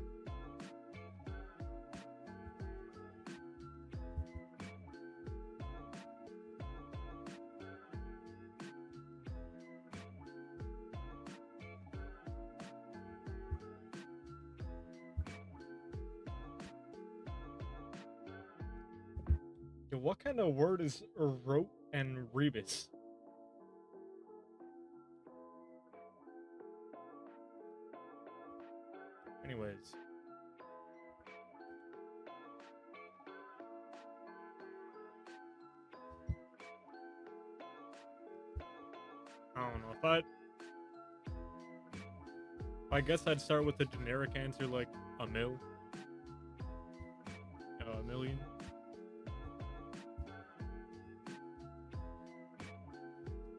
Speaker 1: what kind of word is rote and rebus? Anyways. I don't know. I guess I'd start with a generic answer like a mil. A million.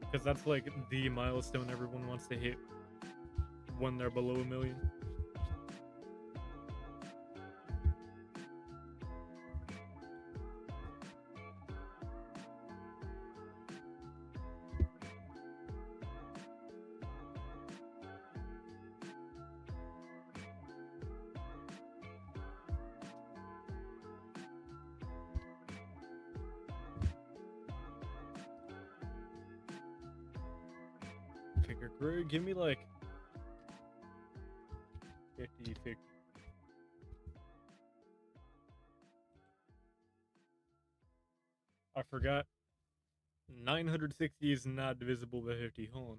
Speaker 1: Because that's like the milestone everyone wants to hit when they're below a million. Figure grid, give me like 50. I forgot 960 is not divisible by 50. Hold on.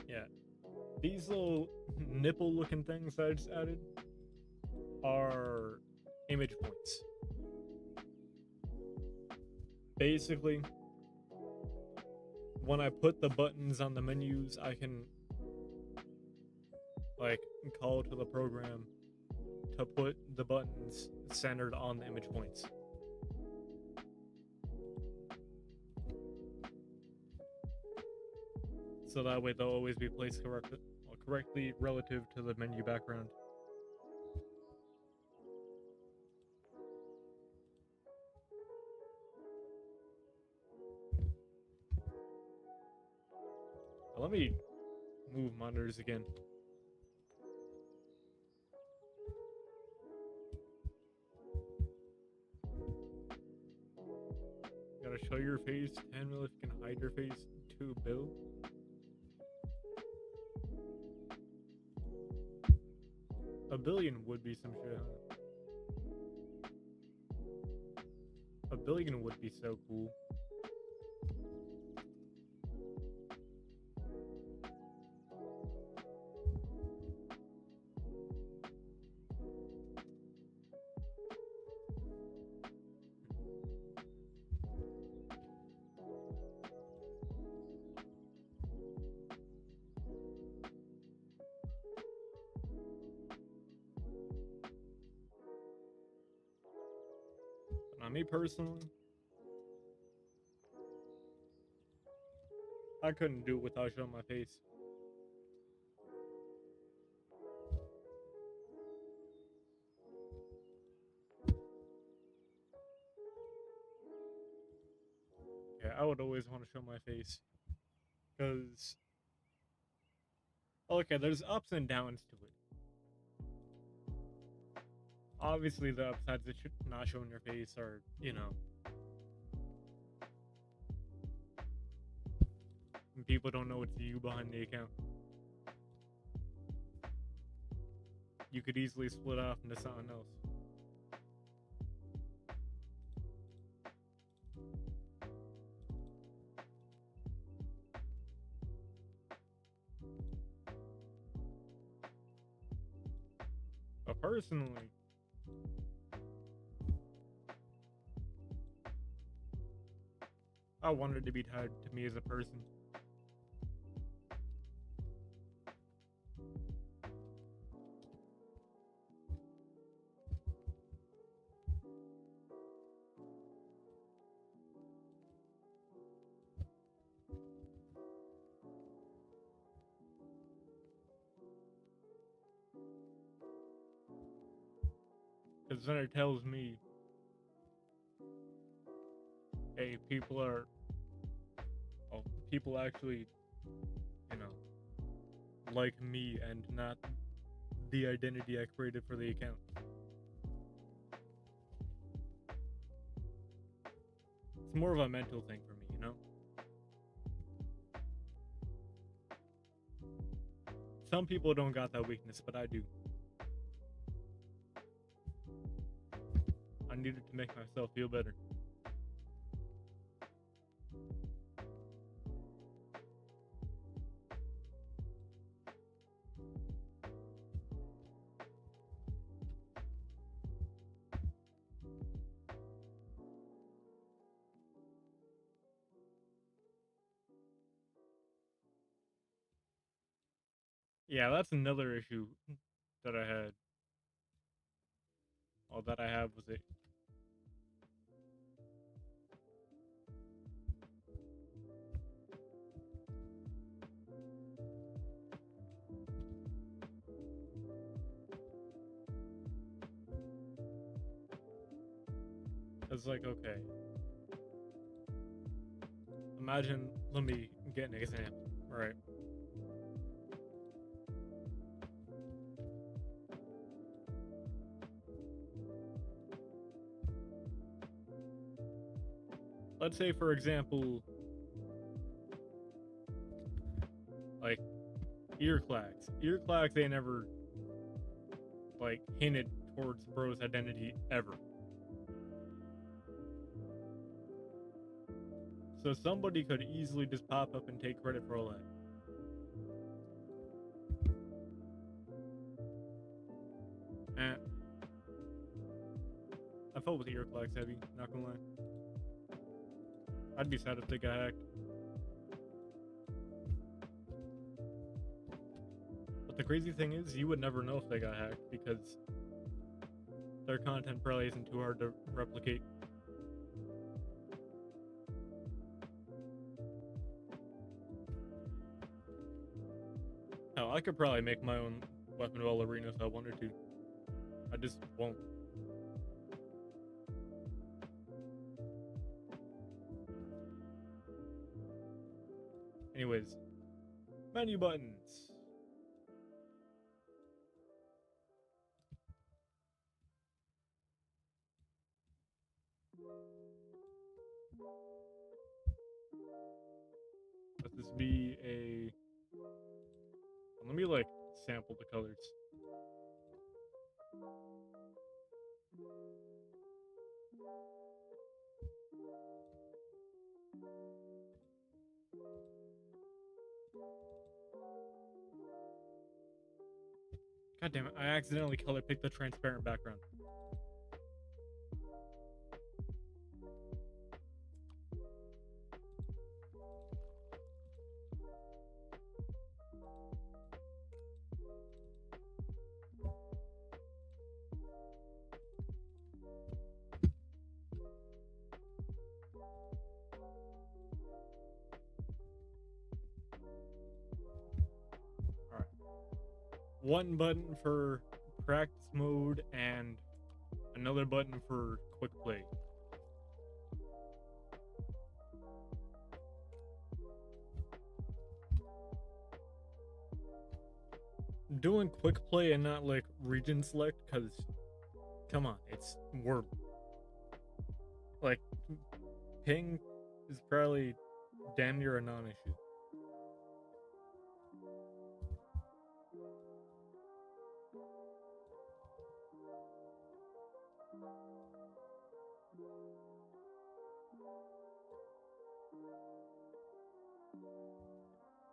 Speaker 1: Yeah. These little nipple looking things I just added are image points. Basically, when I put the buttons on the menus, I can like call to the program to put the buttons centered on the image points. So that way they'll always be placed correctly relative to the menu background. Let me move monitors again. Gotta show your face. 10 mil if you can hide your face. 2 bill. A billion would be some shit, huh? A billion would be so cool. Not me personally. I couldn't do it without showing my face. Yeah, I would always want to show my face. Because, okay, there's ups and downs to it. Obviously, the upsides of not showing your face are, you know, people don't know it's you behind the account. You could easily split off into something else. But personally, I wanted to be tied to me as a person. Because Because then it tells me, hey, people actually, you know, like me and not the identity I created for the account. It's more of a mental thing for me, you know? Some people don't got that weakness, but I do. I needed to make myself feel better. Yeah, that's another issue that I had. All that I have was it. It's like, okay. Imagine, let me get an example, right? Let's say, for example, like ear clacks. Ear clacks, they never like hinted towards bro's identity ever. So somebody could easily just pop up and take credit for all that. Eh. I felt with ear clacks heavy, not gonna lie. I'd be sad if they got hacked. But the crazy thing is, you would never know if they got hacked because their content probably isn't too hard to replicate. Hell, I could probably make my own weapon wall arena if I wanted to. I just won't. Anyways, menu buttons. Let this be a... Let me like sample the colors. God damn it, I accidentally color picked the transparent background. Alright. One button for practice mode and another button for quick play. Doing quick play and not like region select, because come on, it's Wordle. Like, ping is probably damn near a non-issue.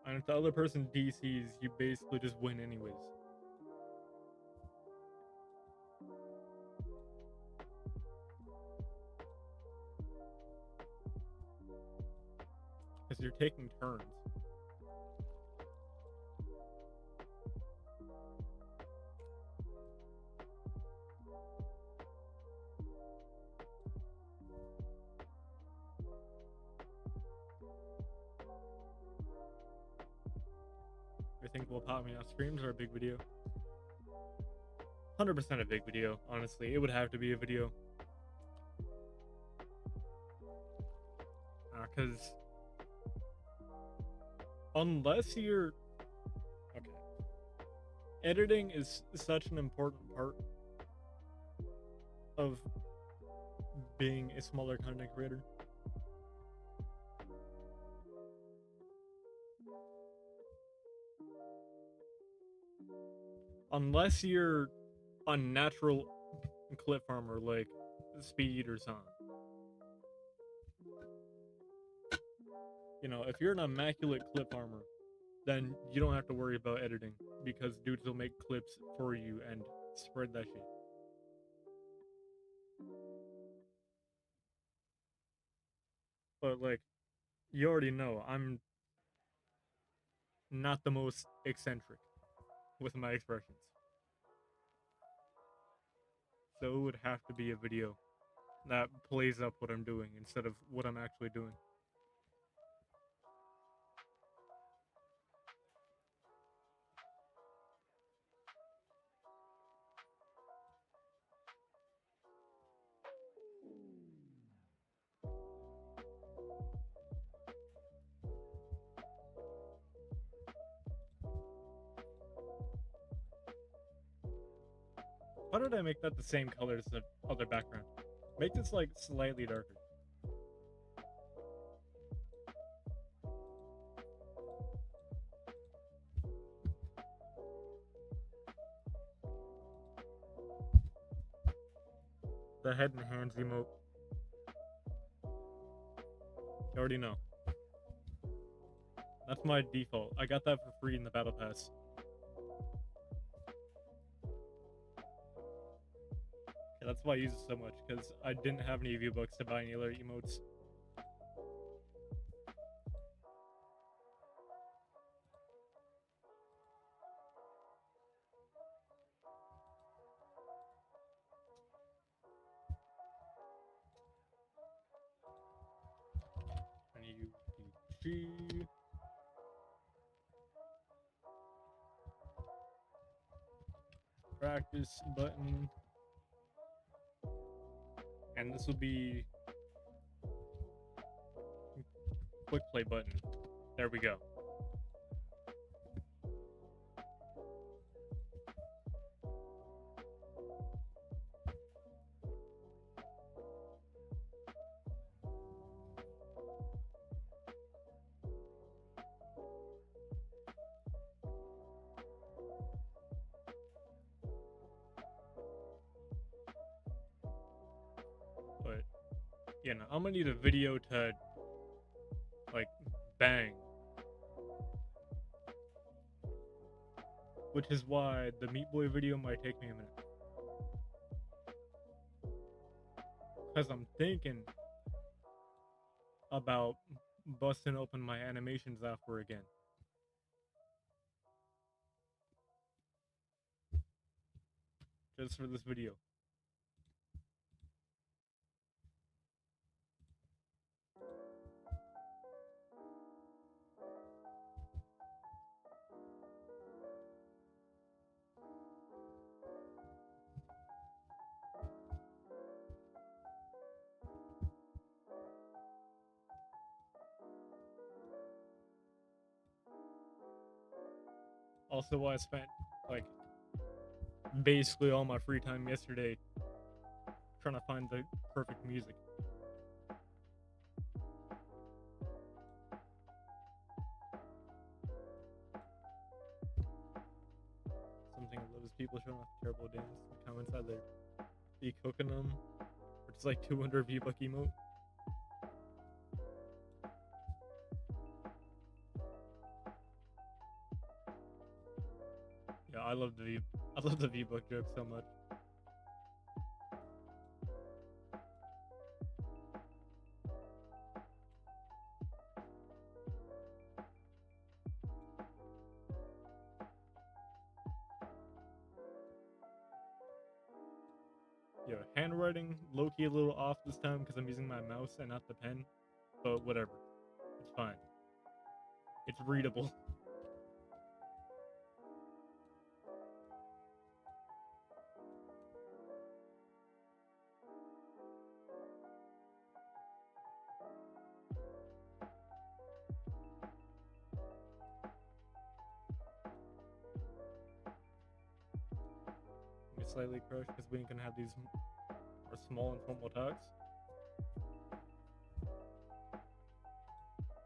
Speaker 1: And if the other person DCs, you basically just win anyways. Because you're taking turns. I think we'll pop me off streams or a big video. 100% a big video, honestly. It would have to be a video. Because unless you're. Okay. Editing is such an important part of being a smaller content creator. Unless you're a natural clip farmer like Speed or Zon. You know, if you're an immaculate clip farmer, then you don't have to worry about editing because dudes will make clips for you and spread that shit. But like, you already know, I'm not the most eccentric with my expressions. So it would have to be a video that plays up what I'm doing instead of what I'm actually doing. How did I make that the same color as the other background? Make this like slightly darker. The head and hands emote. You already know. That's my default. I got that for free in the battle pass. Yeah, that's why I use it so much, because I didn't have any V-Bucks to buy any other emotes. UDG. Practice button. And this will be quick play button. There we go. But yeah, no, I'm gonna need a video to like bang. Which is why the Meat Boy video might take me a minute. Because I'm thinking about busting open my animations software again. Just for this video. Also, why I spent like basically all my free time yesterday trying to find the perfect music. Something I love is people showing off terrible dance in the comments either be cooking them or just like 200 V-Buck emote. Yeah, I love the V-Buck joke so much. Yeah, handwriting low-key a little off this time because I'm using my mouse and not the pen, but whatever. It's fine. It's readable. slightly crushed because we can have these our small informal talks.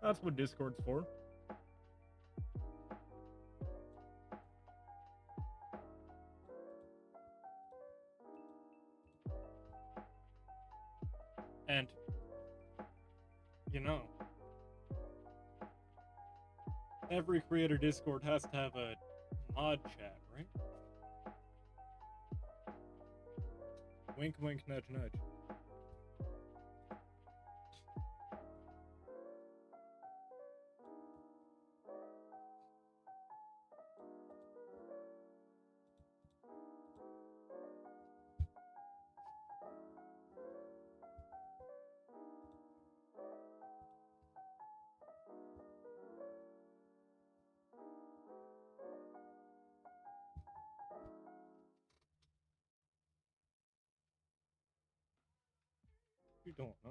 Speaker 1: That's what Discord's for. And, you know, every creator Discord has to have a mod chat, right? Wink, wink, nudge, nudge. You don't, huh?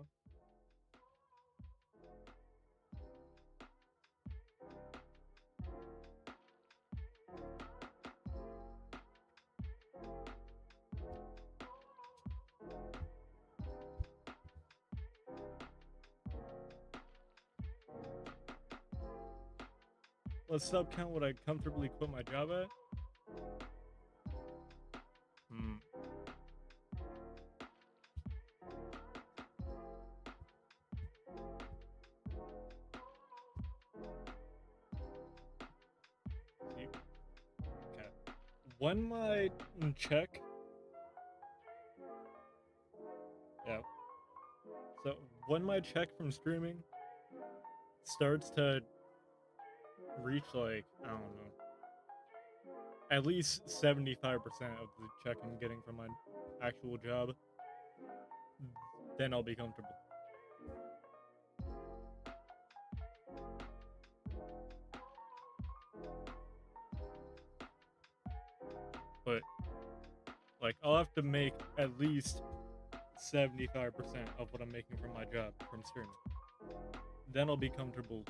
Speaker 1: What sub count would I comfortably quit my job at? Hmm. Okay. When my check. Yeah. So when my check from streaming starts to reach, like, I don't know, at least 75% of the check I'm getting from my actual job, then I'll be comfortable. But, like, I'll have to make at least 75% of what I'm making from my job from streaming. Then I'll be comfortable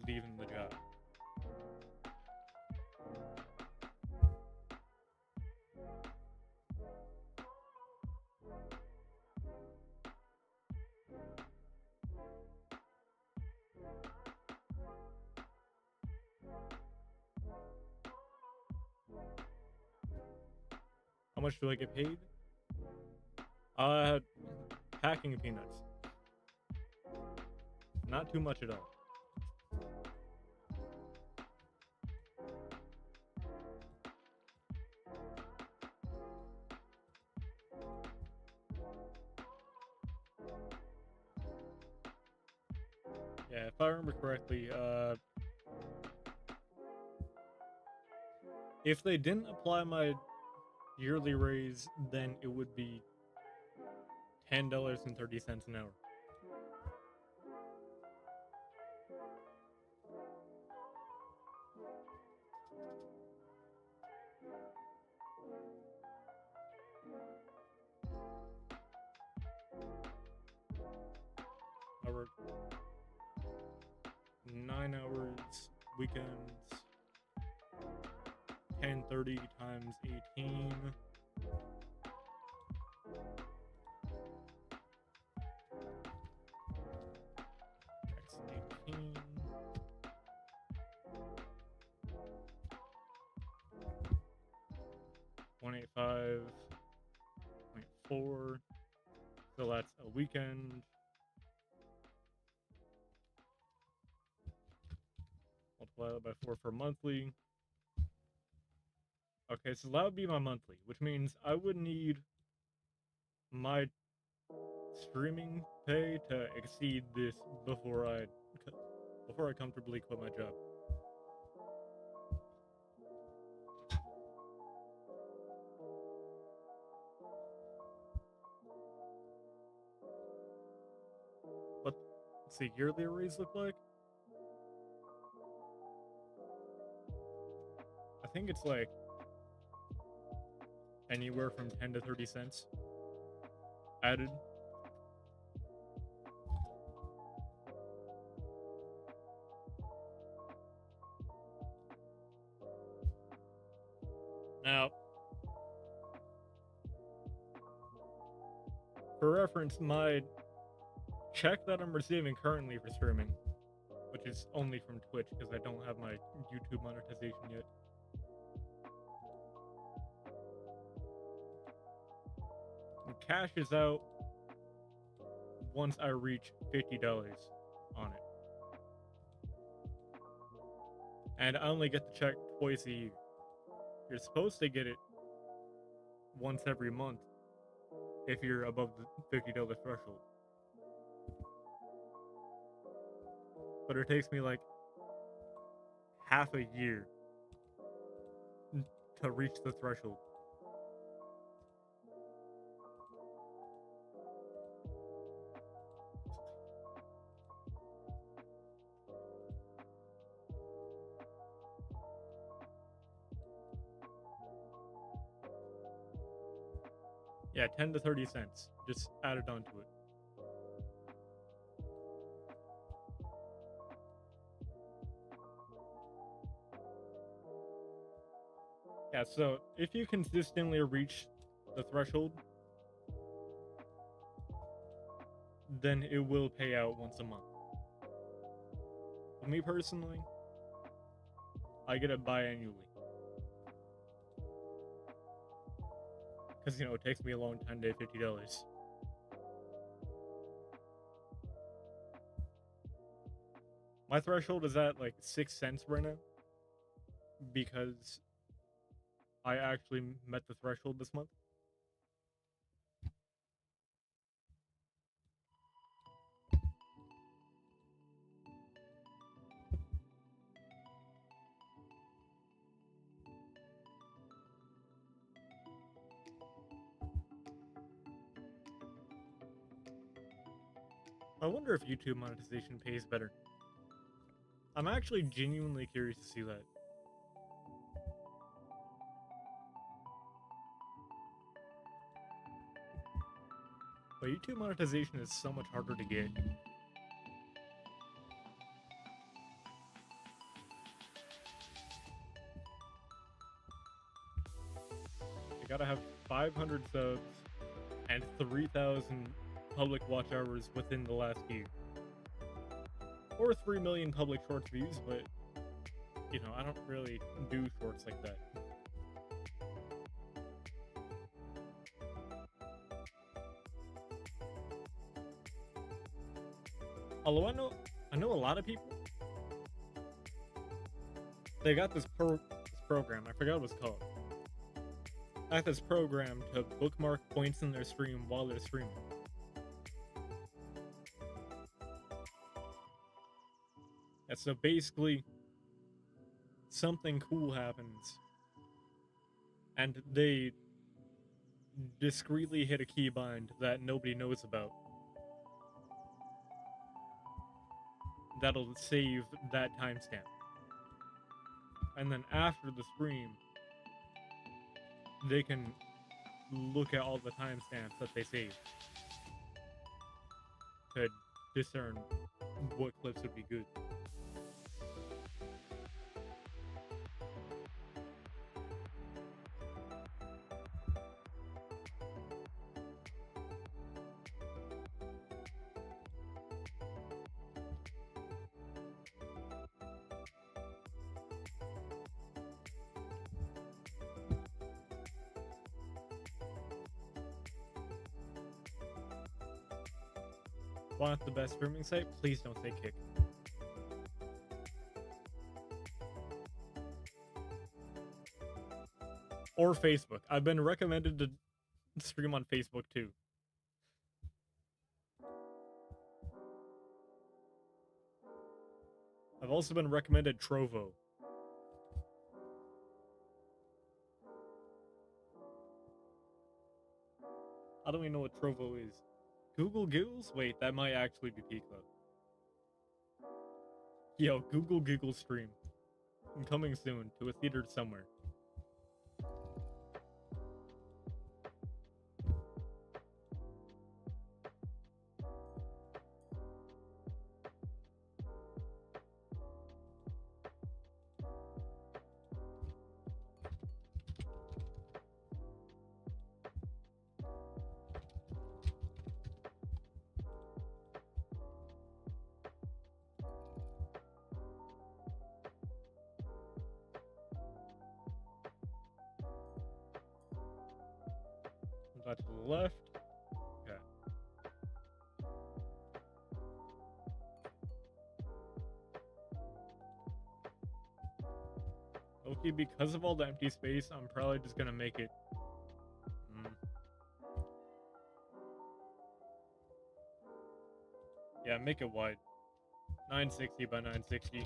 Speaker 1: leaving the job. How much do I get paid? Uh, packing peanuts. Not too much at all. Yeah, if I remember correctly, if they didn't apply my yearly raise, then it would be $10.30 an hour. I work 9 hours, weekends, 1030 times 18. That's 18. 185.4. So that's a weekend. Multiply that by 4 for monthly. Okay, so that would be my monthly, which means I would need my streaming pay to exceed this before I comfortably quit my job. What's the yearly raise look like? I think it's like anywhere from 10 to 30 cents added. Now, For reference, my check that I'm receiving currently for streaming, which is only from Twitch because I don't have my YouTube monetization yet. And cash is out once I reach $50 on it. And I only get the check twice a year. You're supposed to get it once every month if you're above the $50 threshold. But it takes me like half a year to reach the threshold. Yeah, 10 to 30 cents. Just added onto it. Yeah, so if you consistently reach the threshold, then it will pay out once a month. For me personally, I get it biannually. Because, you know, it takes me a long time to hit $50. My threshold is at like 6 cents right now. Because I actually met the threshold this month. I wonder if YouTube monetization pays better. I'm actually genuinely curious to see that. But YouTube monetization is so much harder to get. You gotta have 500 subs and 3,000 public watch hours within the last year. Or 3 million public shorts views, but, you know, I don't really do shorts like that. Although I know a lot of people, they got this program, I forgot what it's called. I got this program to bookmark points in their stream while they're streaming. And so basically, something cool happens, and they discreetly hit a keybind that nobody knows about. That'll save that timestamp. And then after the stream, they can look at all the timestamps that they saved to discern what clips would be good. Want the best streaming site? Please don't say Kick. Or Facebook. I've been recommended to stream on Facebook too. I've also been recommended Trovo. I don't even know what Trovo is. Google Giggles? Wait, that might actually be Pico. Yo, Google Giggles stream. I'm coming soon to a theater somewhere. That to the left. Okay. Okay, because of all the empty space, I'm probably just gonna make it. Yeah, make it wide. 960 by 960.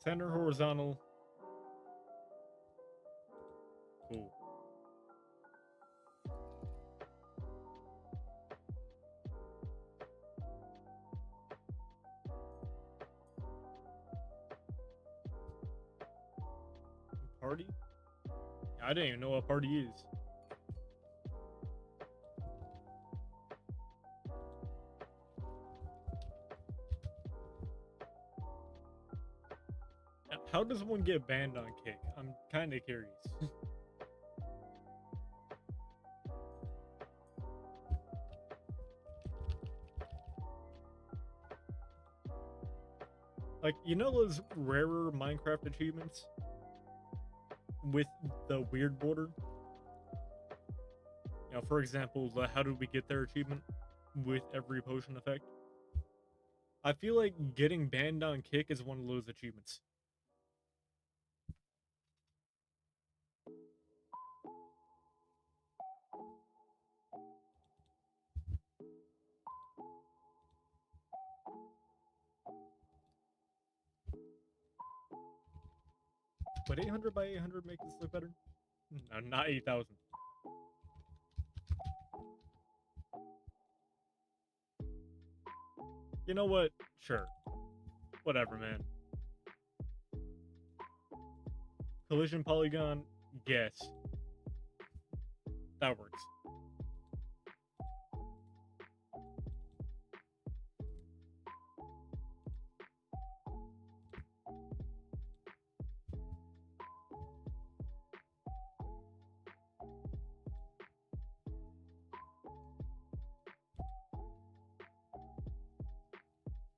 Speaker 1: Center horizontal. Cool. Party? I didn't even know what party is. How does one get banned on Kick? I'm kind of curious. Like, you know those rarer Minecraft achievements? With the weird border? You know, for example, the how did we get there achievement? With every potion effect? I feel like getting banned on Kick is one of those achievements. Would 800 by 800 make this look better? No, not 8,000. You know what? Sure. Whatever, man. Collision polygon, guess. That works.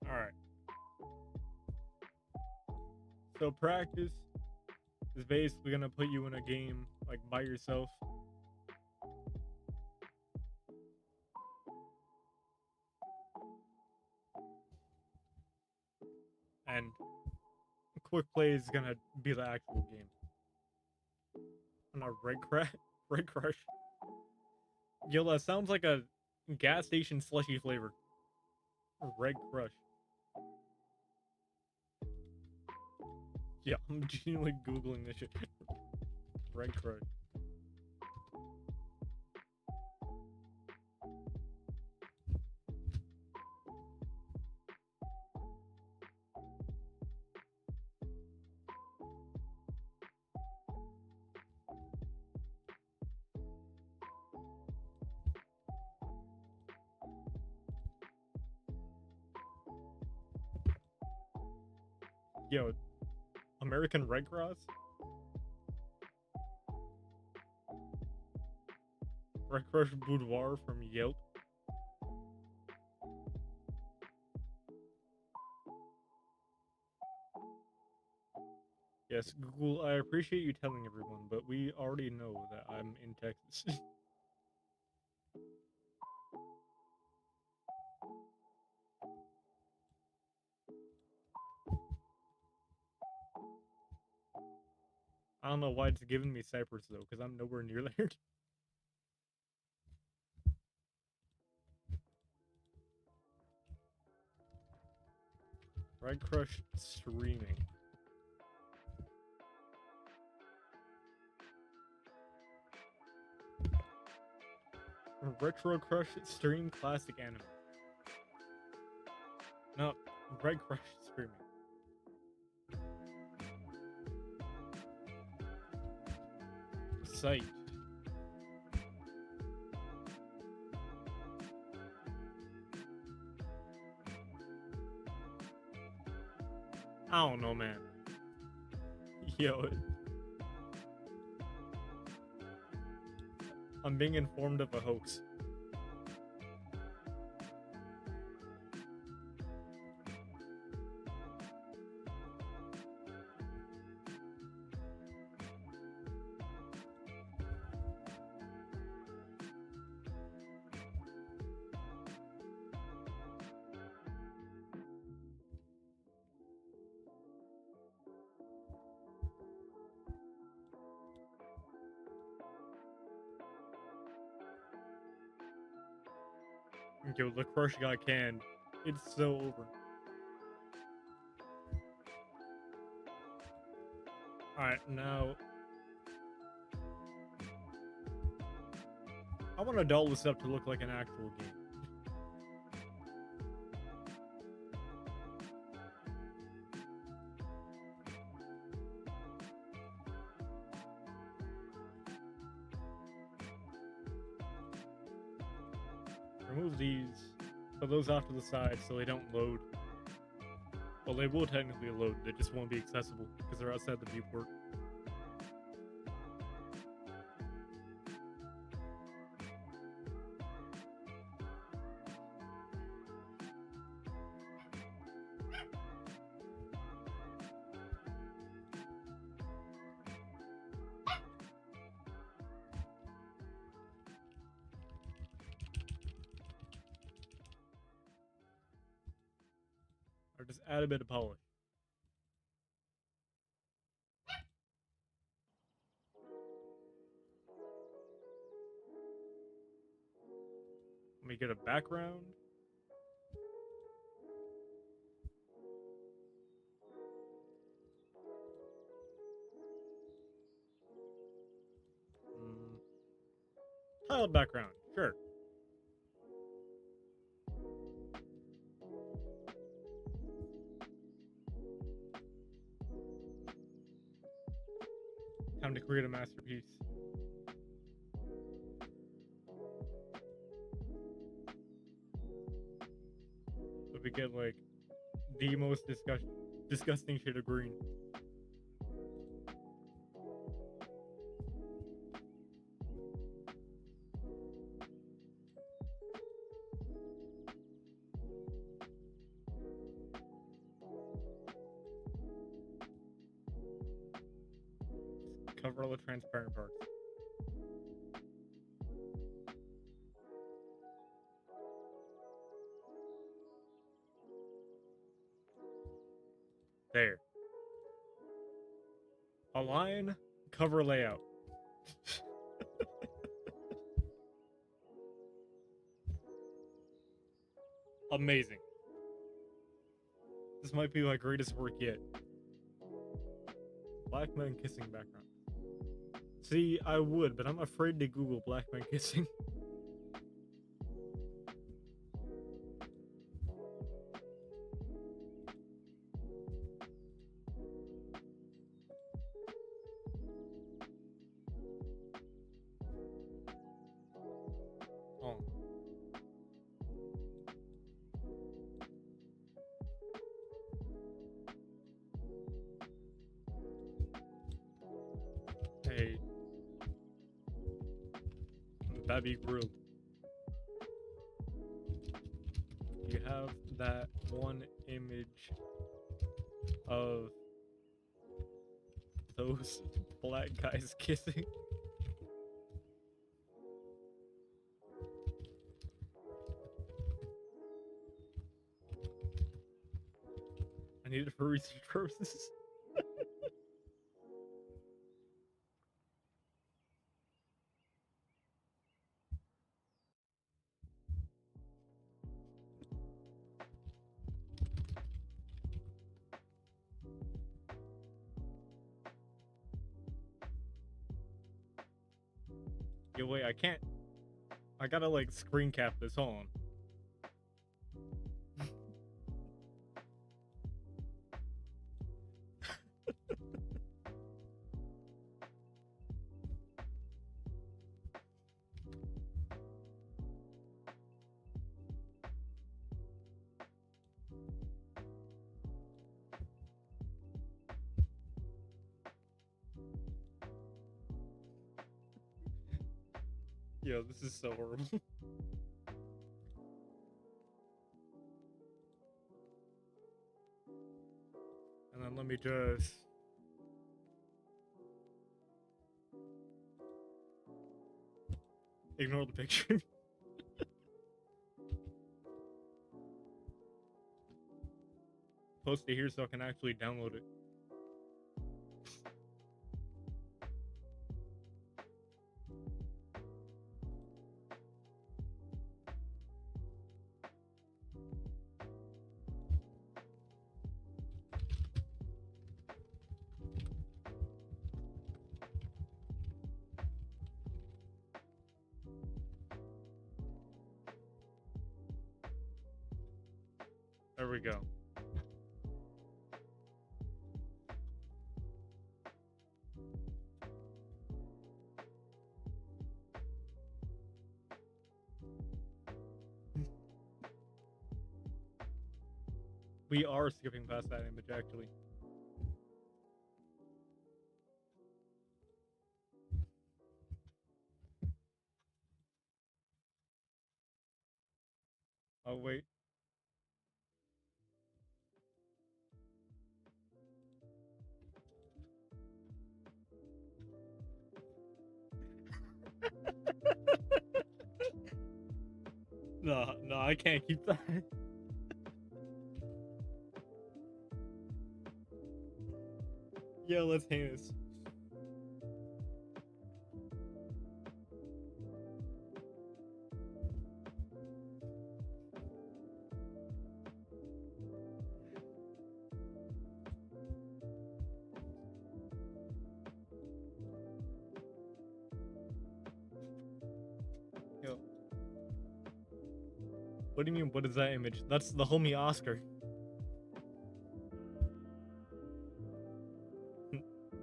Speaker 1: Alright. So practice is basically gonna put you in a game like by yourself. And quick play is gonna be the actual game. I'm not Red Crash. Red Crush. Yo, that sounds like a gas station slushy flavor. Red Crush. Yeah, I'm genuinely googling this shit. Red Crush. Yo, American Red Cross? Red Crush Boudoir from Yelp. Yes, Google, I appreciate you telling everyone, but we already know that I'm in Texas. I don't know why it's giving me Cyprus though, because I'm nowhere near there. Red Crush streaming. Retro Crush stream classic anime. No, Red Crush streaming. Site. I don't know, man. Yo. I'm being informed of a hoax. Yo, the crush got canned. It's so over. Alright, now I want to doll this up to look like an actual game. Remove these, put those off to the side so they don't load. Well, they will technically load, they just won't be accessible because they're outside the viewport. Or just add a bit of polish. Let me get a background. Tiled background, sure. Time to create a masterpiece. So we get like the most disgusting shade of green. Cover all the transparent parts. There. Align cover layout. Amazing. This might be my greatest work yet. Black men kissing background. See, I would, but I'm afraid to Google black men kissing. Oh. Hey. That'd be grilled. You have that one image of those black guys kissing. I need it for research purposes. Yo, wait, I can't. I gotta like screen cap this on. Yo, this is so horrible. And then let me just ignore the picture. Post it here so I can actually download it. There we go. We are skipping past that image, actually. Oh, wait. No, I can't keep that. Yo, let's heinous. Yo. What do you mean, what is that image? That's the homie Oscar.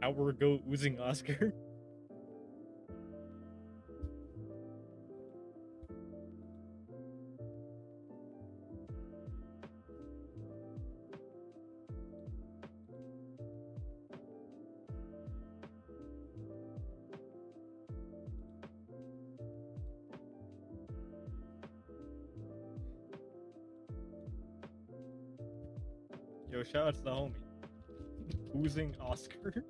Speaker 1: Our go oozing Oscar. Yo, shout out to the homie. Oozing Oscar.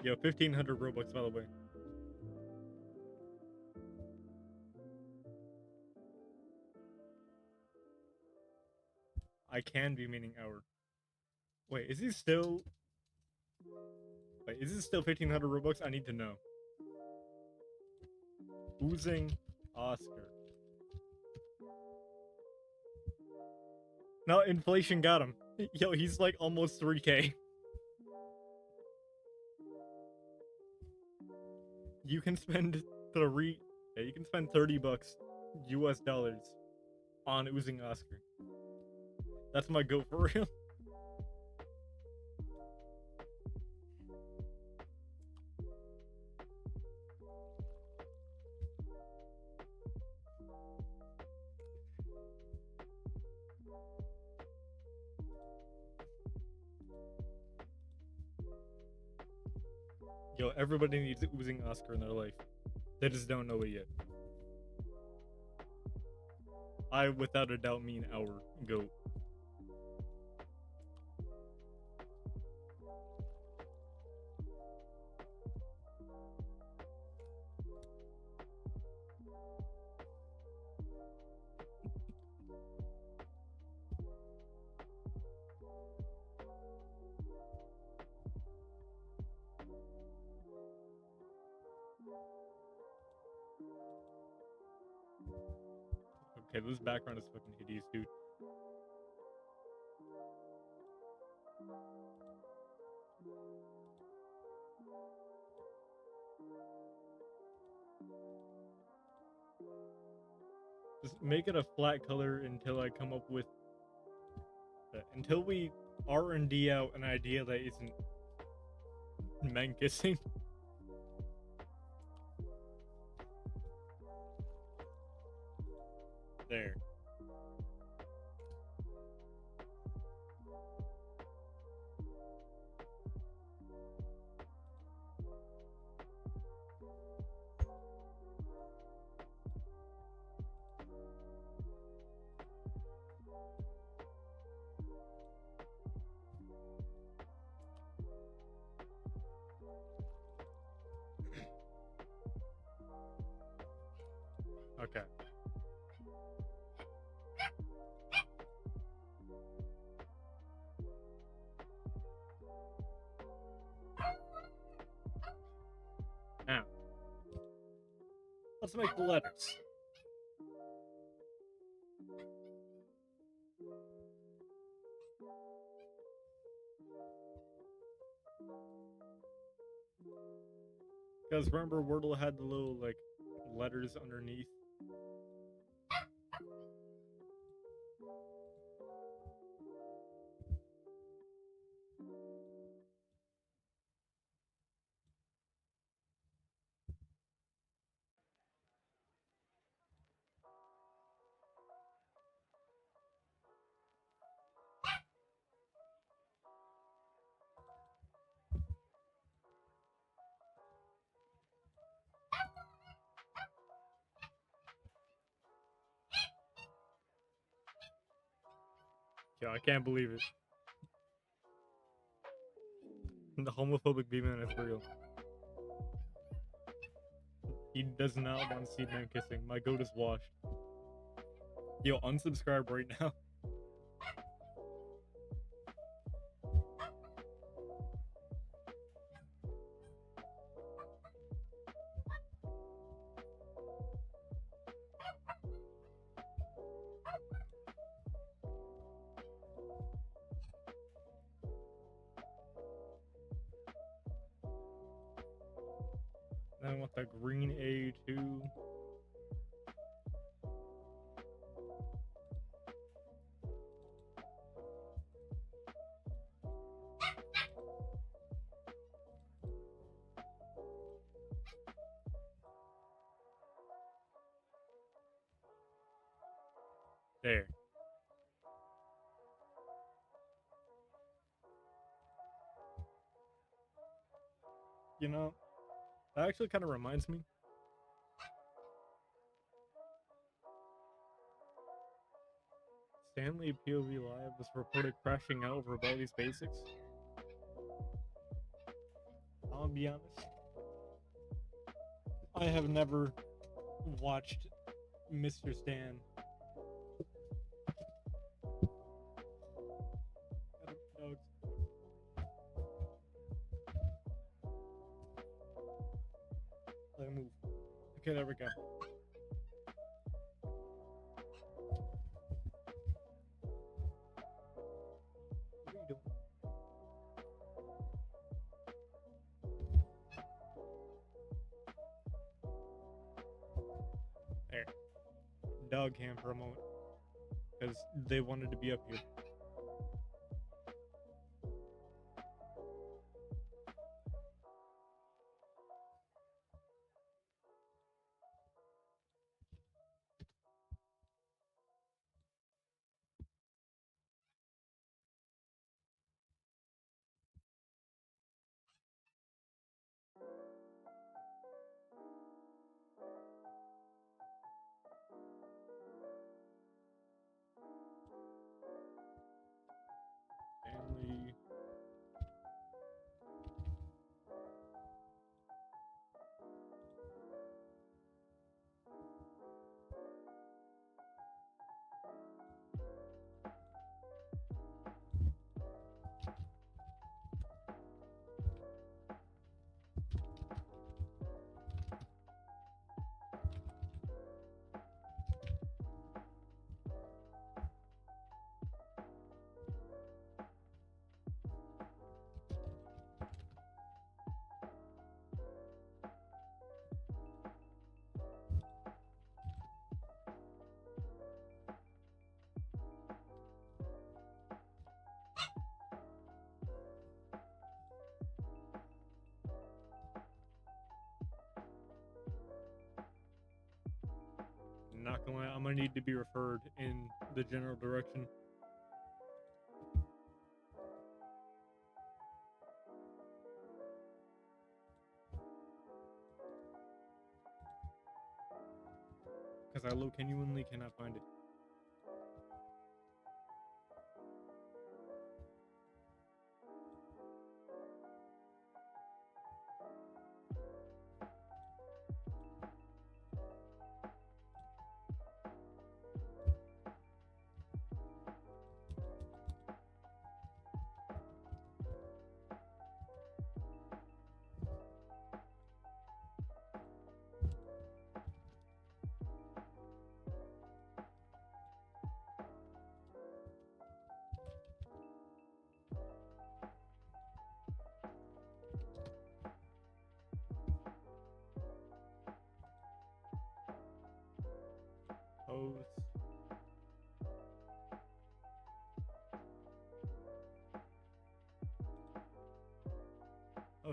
Speaker 1: Yo, 1,500 Robux, by the way. I can be meaning hour. Wait, is he still... Wait, is this still 1,500 Robux? I need to know. Oozing Oscar. No, inflation got him. Yo, he's like almost 3K. You can spend you can spend 30 bucks US dollars on oozing Oscar. That's my goat for real. Yo, everybody needs oozing Oscar in their life. They just don't know it yet. I, without a doubt, mean our goat. Okay, this background is fucking hideous, dude. Just make it a flat color until I come up with... until we R&D out an idea that isn't men kissing. There. Okay. Now, let's make the letters. Because remember, Wordle had the little, like, letters underneath? Yeah, I can't believe it. The homophobic Bman is real. He does not want to see men kissing. My goat is washed. Yo, unsubscribe right now. Then I want the green A too. There. You know, that actually kind of reminds me. Stanley POV Live was reported crashing out over Belly's basics. I'll be honest. I have never watched Mr. Stan. Dogs. Let him move. Okay, there we go. What are you doing? There. Dog cam for a moment. Because they wanted to be up here. Stanley. Not gonna lie, I'm gonna need to be referred in the general direction. Because I genuinely cannot find it.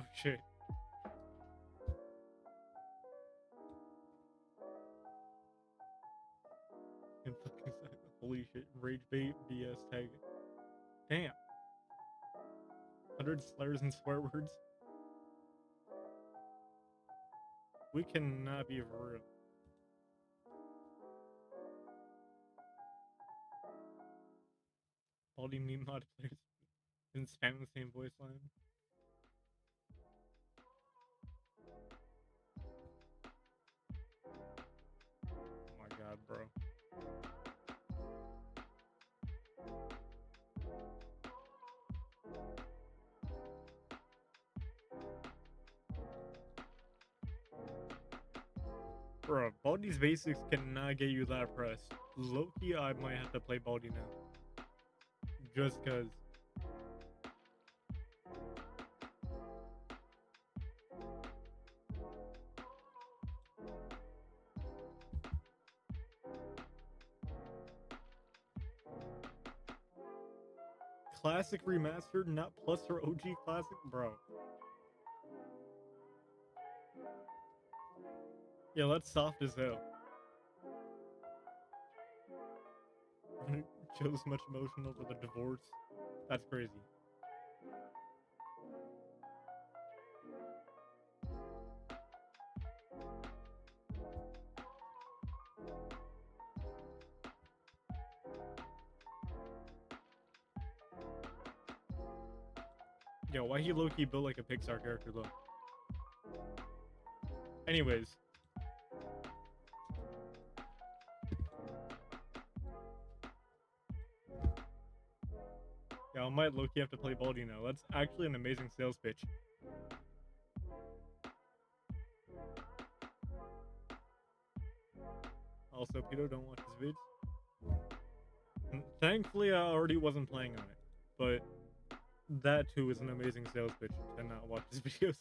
Speaker 1: Oh shit. And fucking holy shit. Rage bait BS tag. Damn. 100 slurs and swear words. We cannot be for real. Baldy meme mod players and spam the same voice line. Oh my god, bro. Bro, Baldi's basics cannot get you that pressed. Low-key, I might have to play Baldi now. Just cause. Classic remastered, not plus or OG classic? Bro. Yeah, that's soft as hell. Shows much emotion over the divorce. That's crazy. Yo, why he low-key built like a Pixar character though? Anyways. Yeah, I might low-key have to play Baldi now. That's actually an amazing sales pitch. Also, Peter, don't watch his vids. Thankfully, I already wasn't playing on it. But that too is an amazing sales pitch to not watch his videos.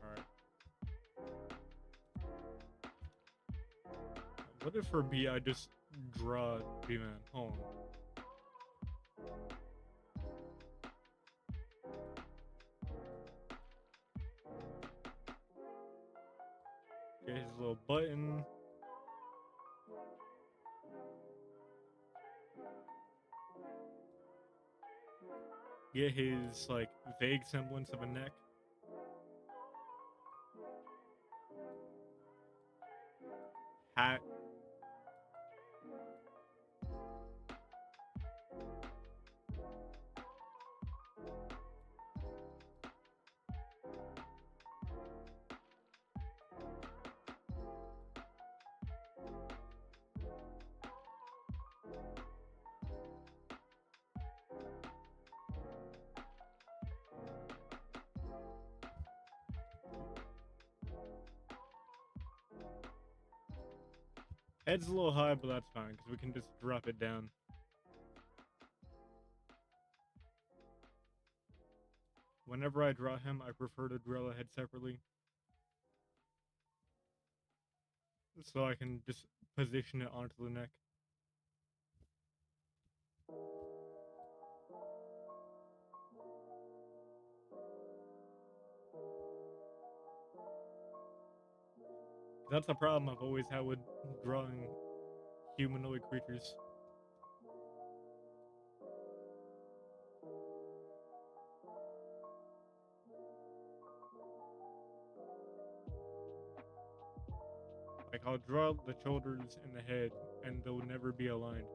Speaker 1: Alright. What if for B I just draw Bman? Hold on. Get his little button. Get his, like, vague semblance of a neck. Hat. Head's a little high, but that's fine, because we can just drop it down. Whenever I draw him, I prefer to draw the head separately. So I can just position it onto the neck. That's a problem I've always had with drawing humanoid creatures. Like, I'll draw the shoulders and the head, and they'll never be aligned.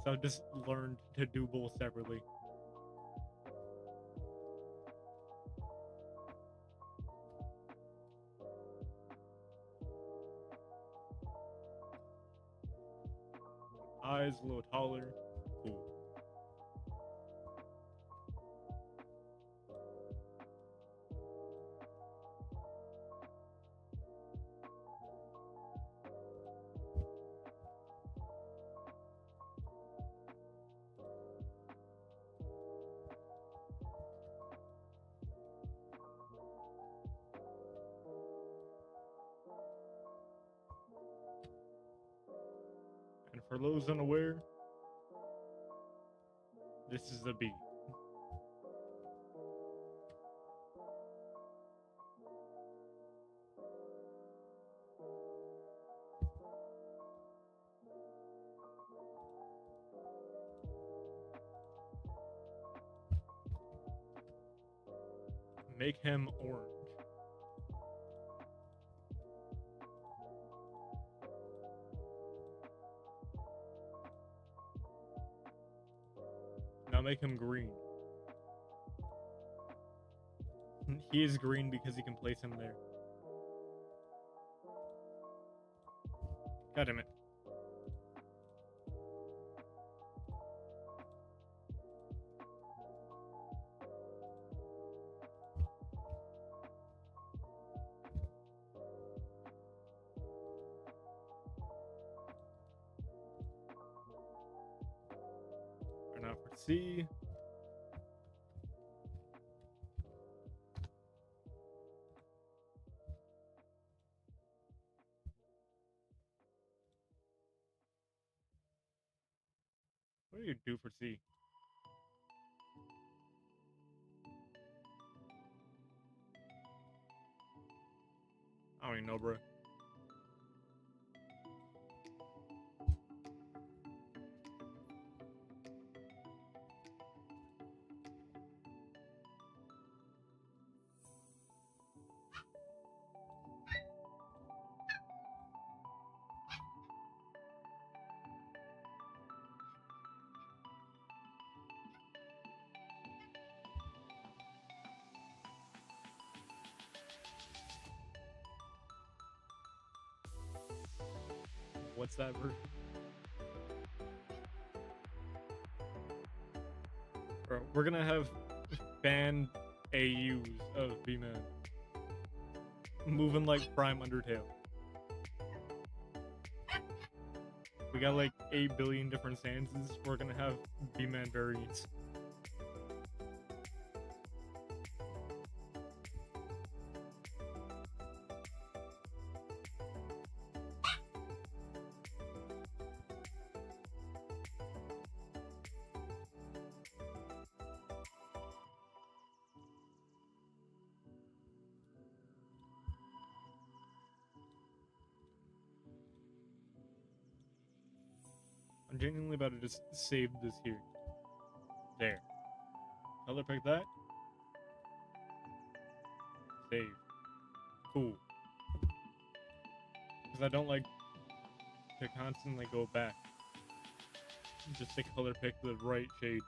Speaker 1: So I've just learned to do both separately. Eyes a little taller. Cool. And for those unaware, This is the B. Make him orange. Now make him green. He is green because you can place him there. God damn it. And now for C. What do you do for C? I don't even know, bro. What's that version? Bro, we're gonna have banned AUs of Bman. Moving like Prime Undertale. We got like 8 billion different stances. We're gonna have Bman variants. I'm genuinely about to just save this here. There. Color pick that. Save. Cool. Because I don't like to constantly go back. Just to color pick the right shade.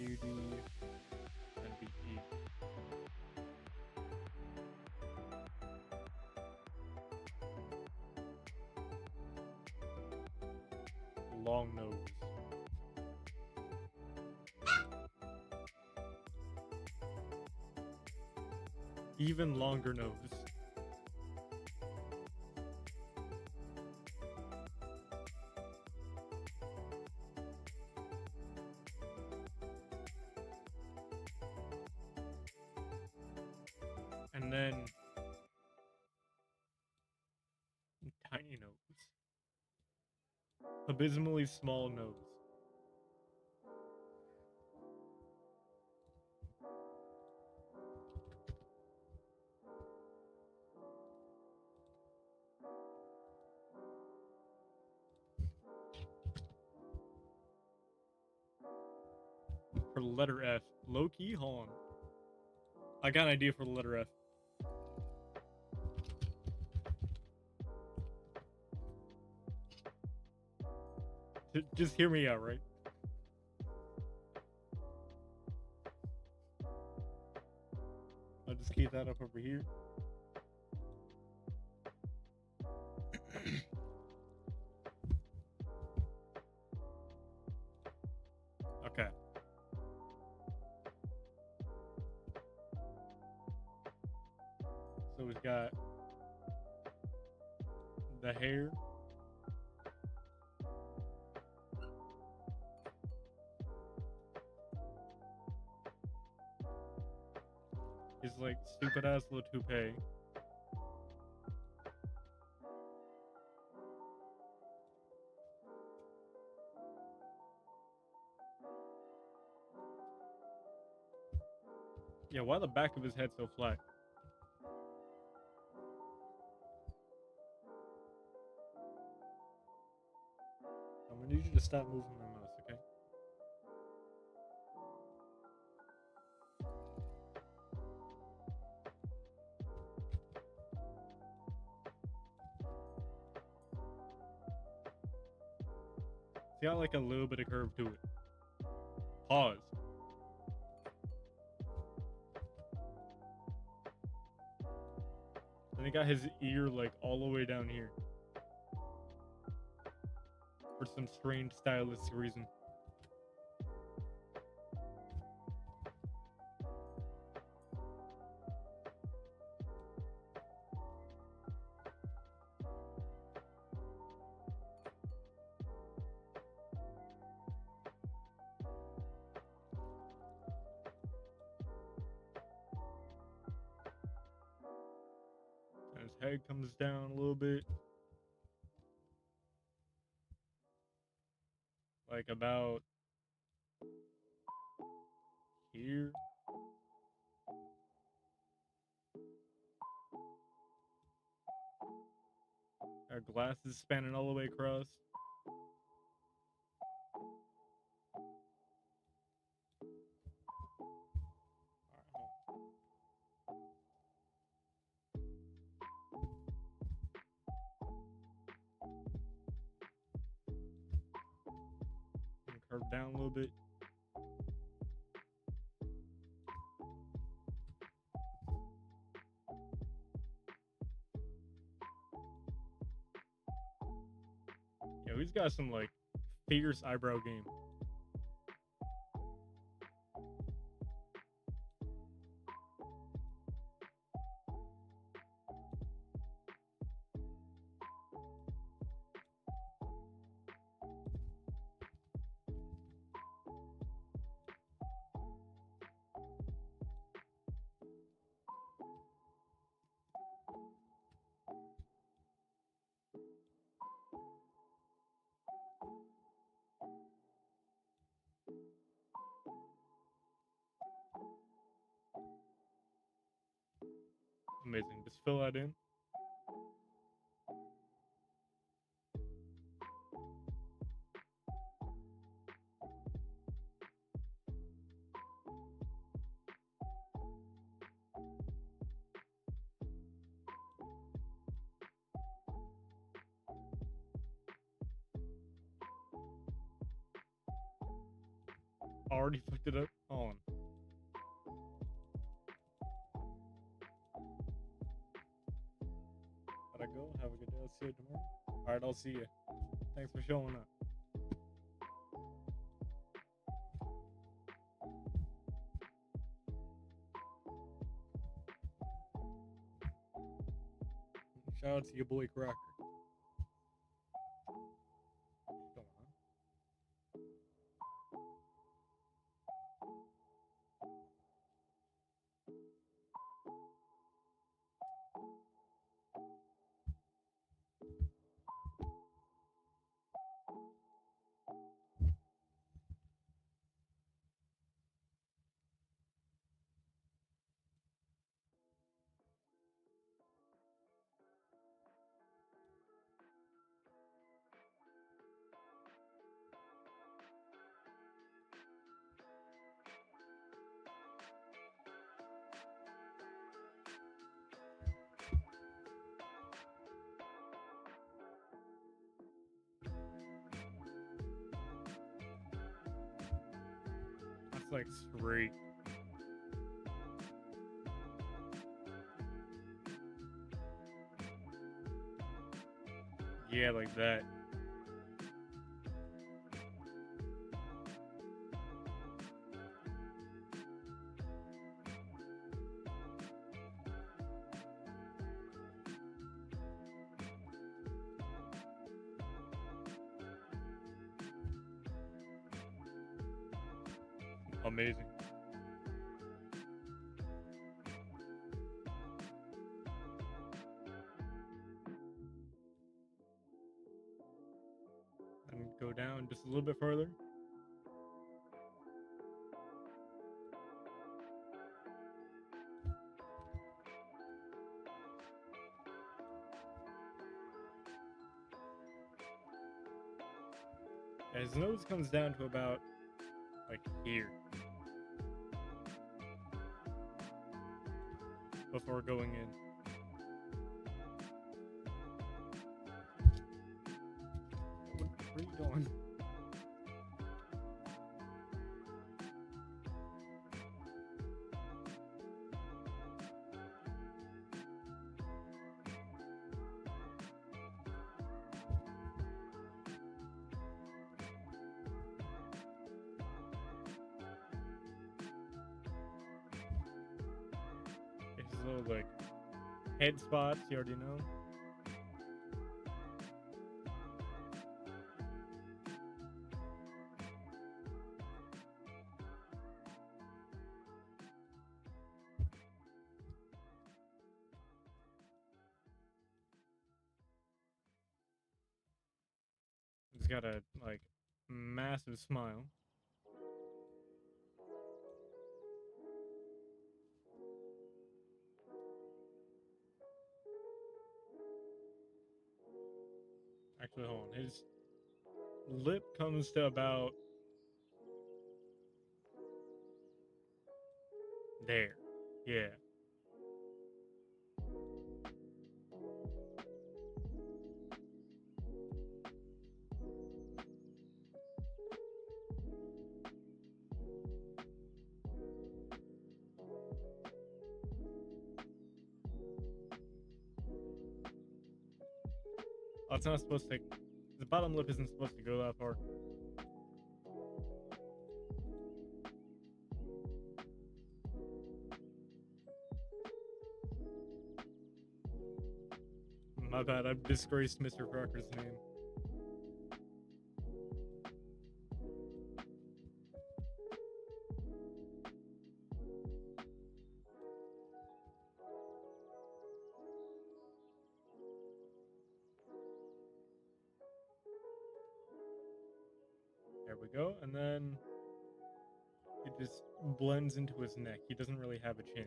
Speaker 1: QD and BE. Long nose. Even longer nose. And then tiny nose. Abysmally small nose. For the letter F, low-key Han. I got an idea for the letter F. Just hear me out, right? I'll just keep that up over here. Okay. So we've got the hair. His like stupid ass little toupee. Yeah, why the back of his head so flat? I'm gonna need you to stop moving my mouse, okay? It's got like a little bit of curve to it. Pause. Then he got his ear like all the way down here. For some strange stylistic reason. And his head comes down a little bit. Like about here. Our glasses spanning all the way across. Alright, curve down a little bit. Yo, he's got some like fierce eyebrow game. Amazing. Just fill that in. Already fucked it up. Hold on. Gotta go. Have a good day. I'll see you tomorrow. Alright, I'll see you. Thanks for showing up. Shout out to your boy Crocker. What's going on? That's like straight. Yeah, like that. Amazing. And go down just a little bit further. His nose comes down to about, like, here. Before going in. What are you doing? His little, like, head spots, you already know. He's got a, like, massive smile. Actually, hold on. His lip comes to about there. Yeah. Oh, it's not supposed to. The bottom lip isn't supposed to go that far. My bad, I've disgraced Mr. Crocker's name. There we go, and then it just blends into his neck. He doesn't really have a chin.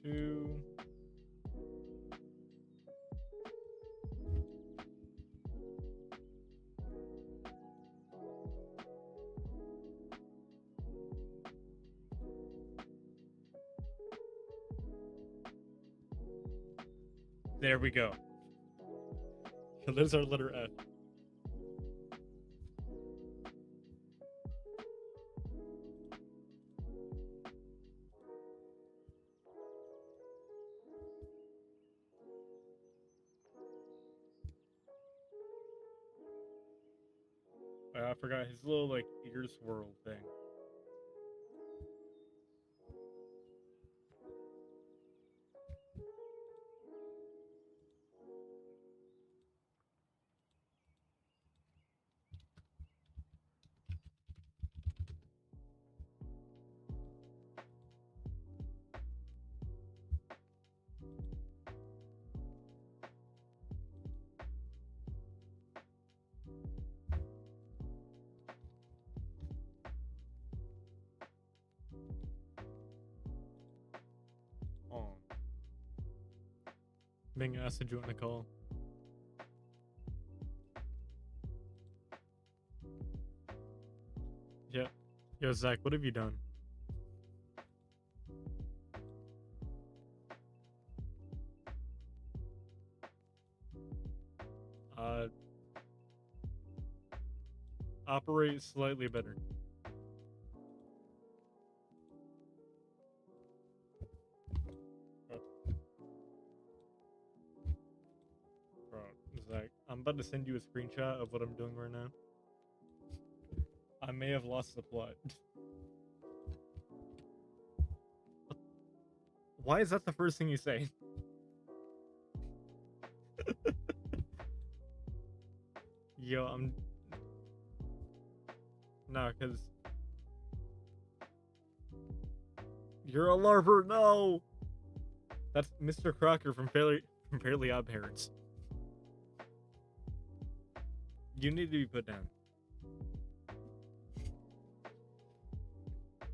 Speaker 1: Two. There we go. So there's our letter F. I forgot his little, like, ear swirl thing. Oh. Being asked to join the call. Yeah. Yo, Zach, what have you done? Uh, operate slightly better. Bro, Zach, I'm about to send you a screenshot of what I'm doing right now. I may have lost the plot. Why is that the first thing you say? Yo, I'm... Nah, because... You're a larver, no! That's Mr. Crocker from Fairly Odd Parents. You need to be put down.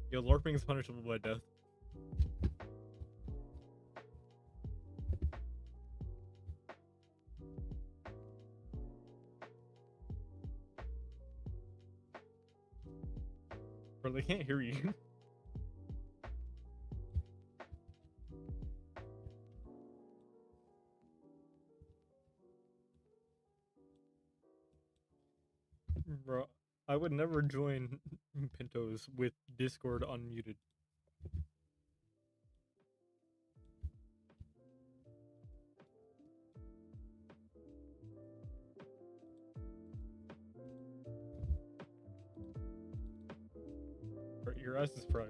Speaker 1: Yo, LARPing is punishable by death. Bro, they can't hear you. Bro, I would never join Pintos with Discord unmuted. Bro, your ass is fried.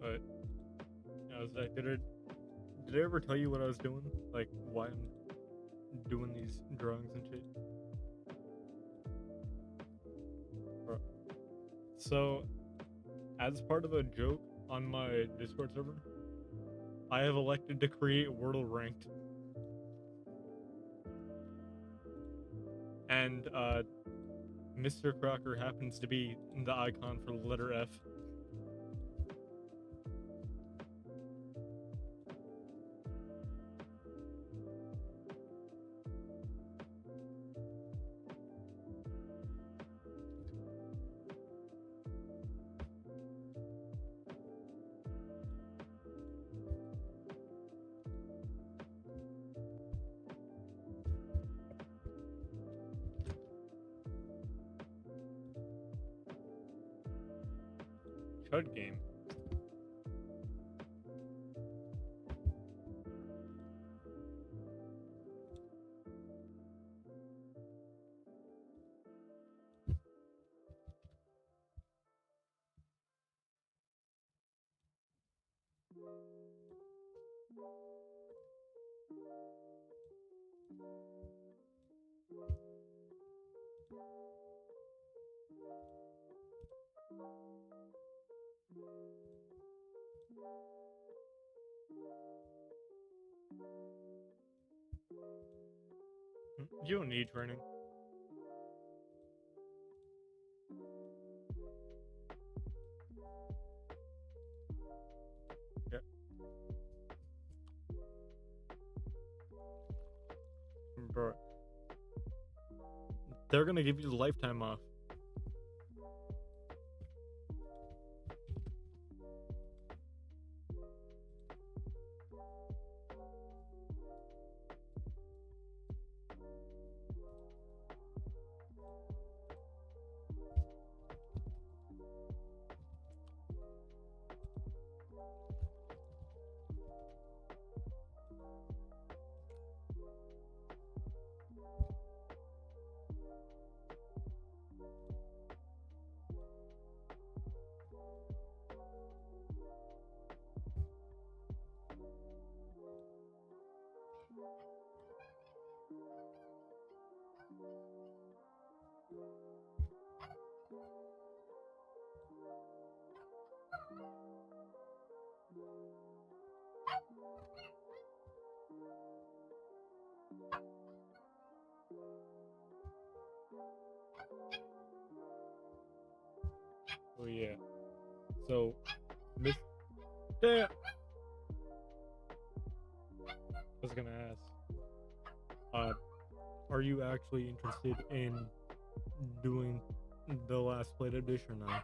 Speaker 1: But I was like, did I ever tell you what I was doing? Like why I'm doing these drawings and shit? Bro. So, as part of a joke on my Discord server, I have elected to create Wordle ranked. And Mr. Crocker happens to be the icon for the letter F. Chud game. You don't need training. Yeah. Bro. They're gonna give you the lifetime off. Oh yeah. So, Miss. Yeah. I was gonna ask. Are you actually interested in doing the last plate of dish or not?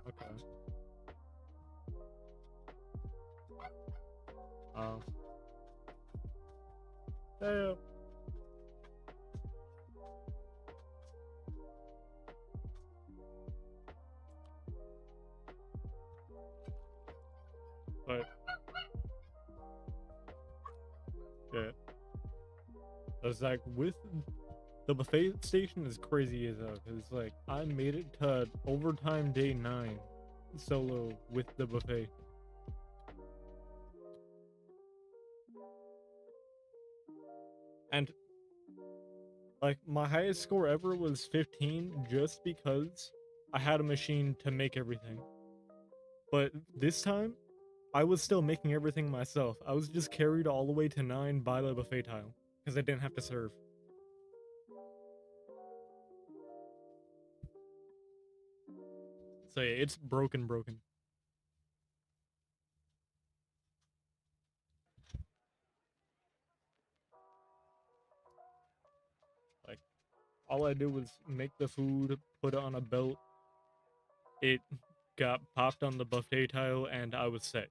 Speaker 1: Okay. Um. Yeah. But yeah, I was like, with the buffet station is crazy as hell. Cause like I made it to overtime day 9, solo with the buffet. And like my highest score ever was 15 just because I had a machine to make everything. But this time, I was still making everything myself. I was just carried all the way to 9 by the buffet tile because I didn't have to serve. So yeah, it's broken. Like all I did was make the food, put it on a belt. It got popped on the buffet tile, and I was set.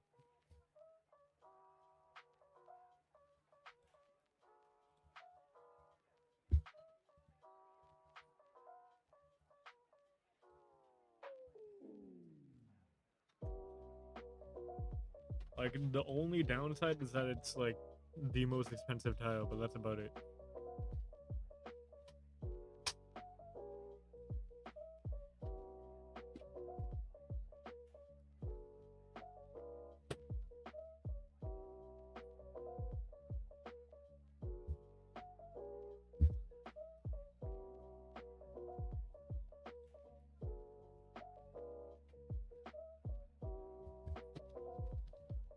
Speaker 1: Like the only downside is that it's like the most expensive tile, but that's about it.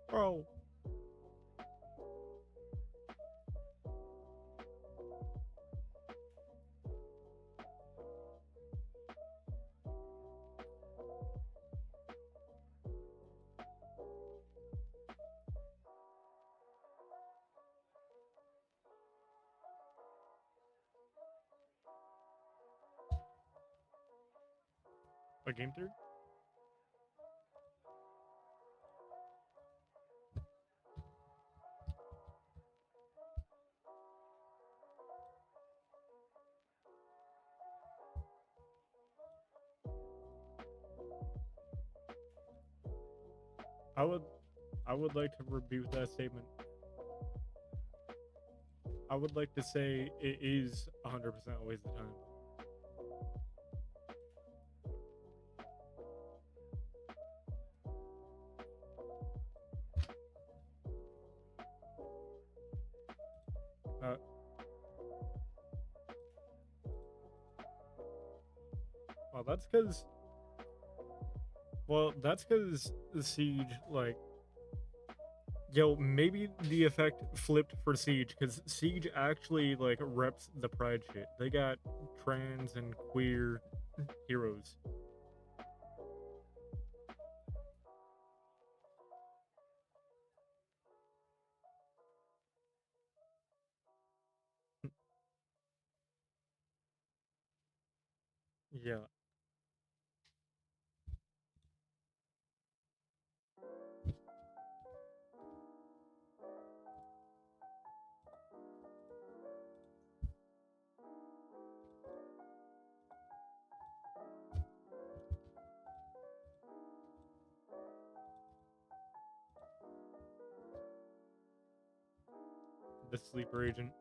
Speaker 1: Bro, a game through? I would I would like to rebuke that statement. I would like to say it is 100% a waste of time. Uh, well, that's because the Siege, like, yo, maybe the effect flipped for Siege, because Siege actually, like, reps the Pride shit. They got trans and queer heroes. Yeah, the sleeper agent.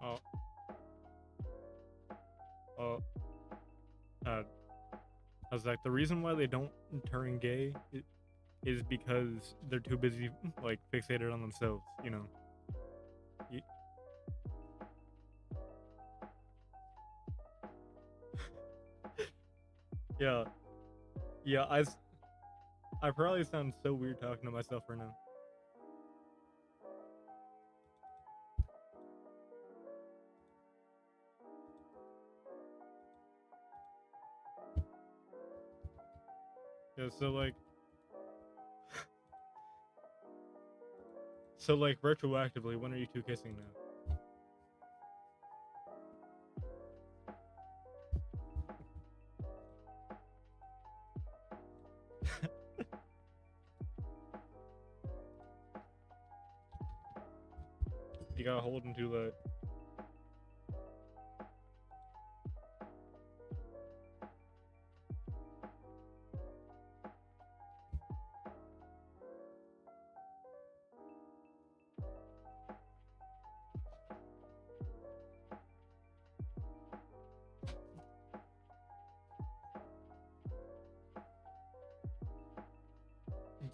Speaker 1: Oh, oh, uh, I was like, the reason why they don't turn gay is because they're too busy, like, fixated on themselves, you know? Y- Yeah, yeah, I probably sound so weird talking to myself right now. Yeah, so like retroactively, when are you two kissing now? You got hold into that.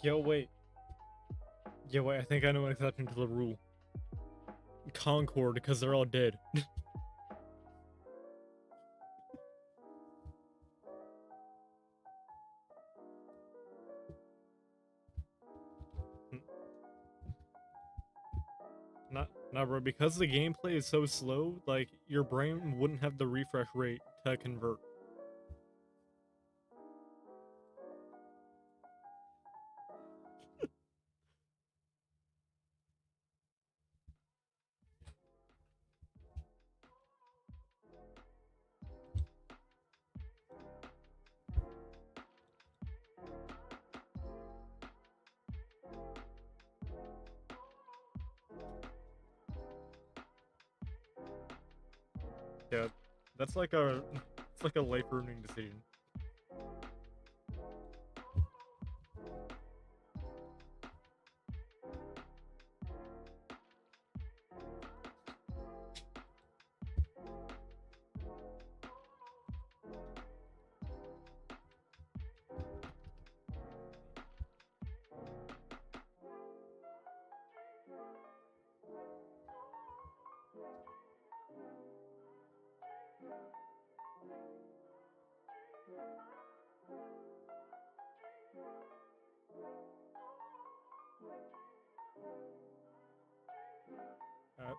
Speaker 1: Yo, wait. Yo, wait. I think I know an exception to the rule. Concord, because they're all dead. Not, bro. Because the gameplay is so slow, like your brain wouldn't have the refresh rate to convert. Yeah, that's like it's like a life-ruining decision. Uh,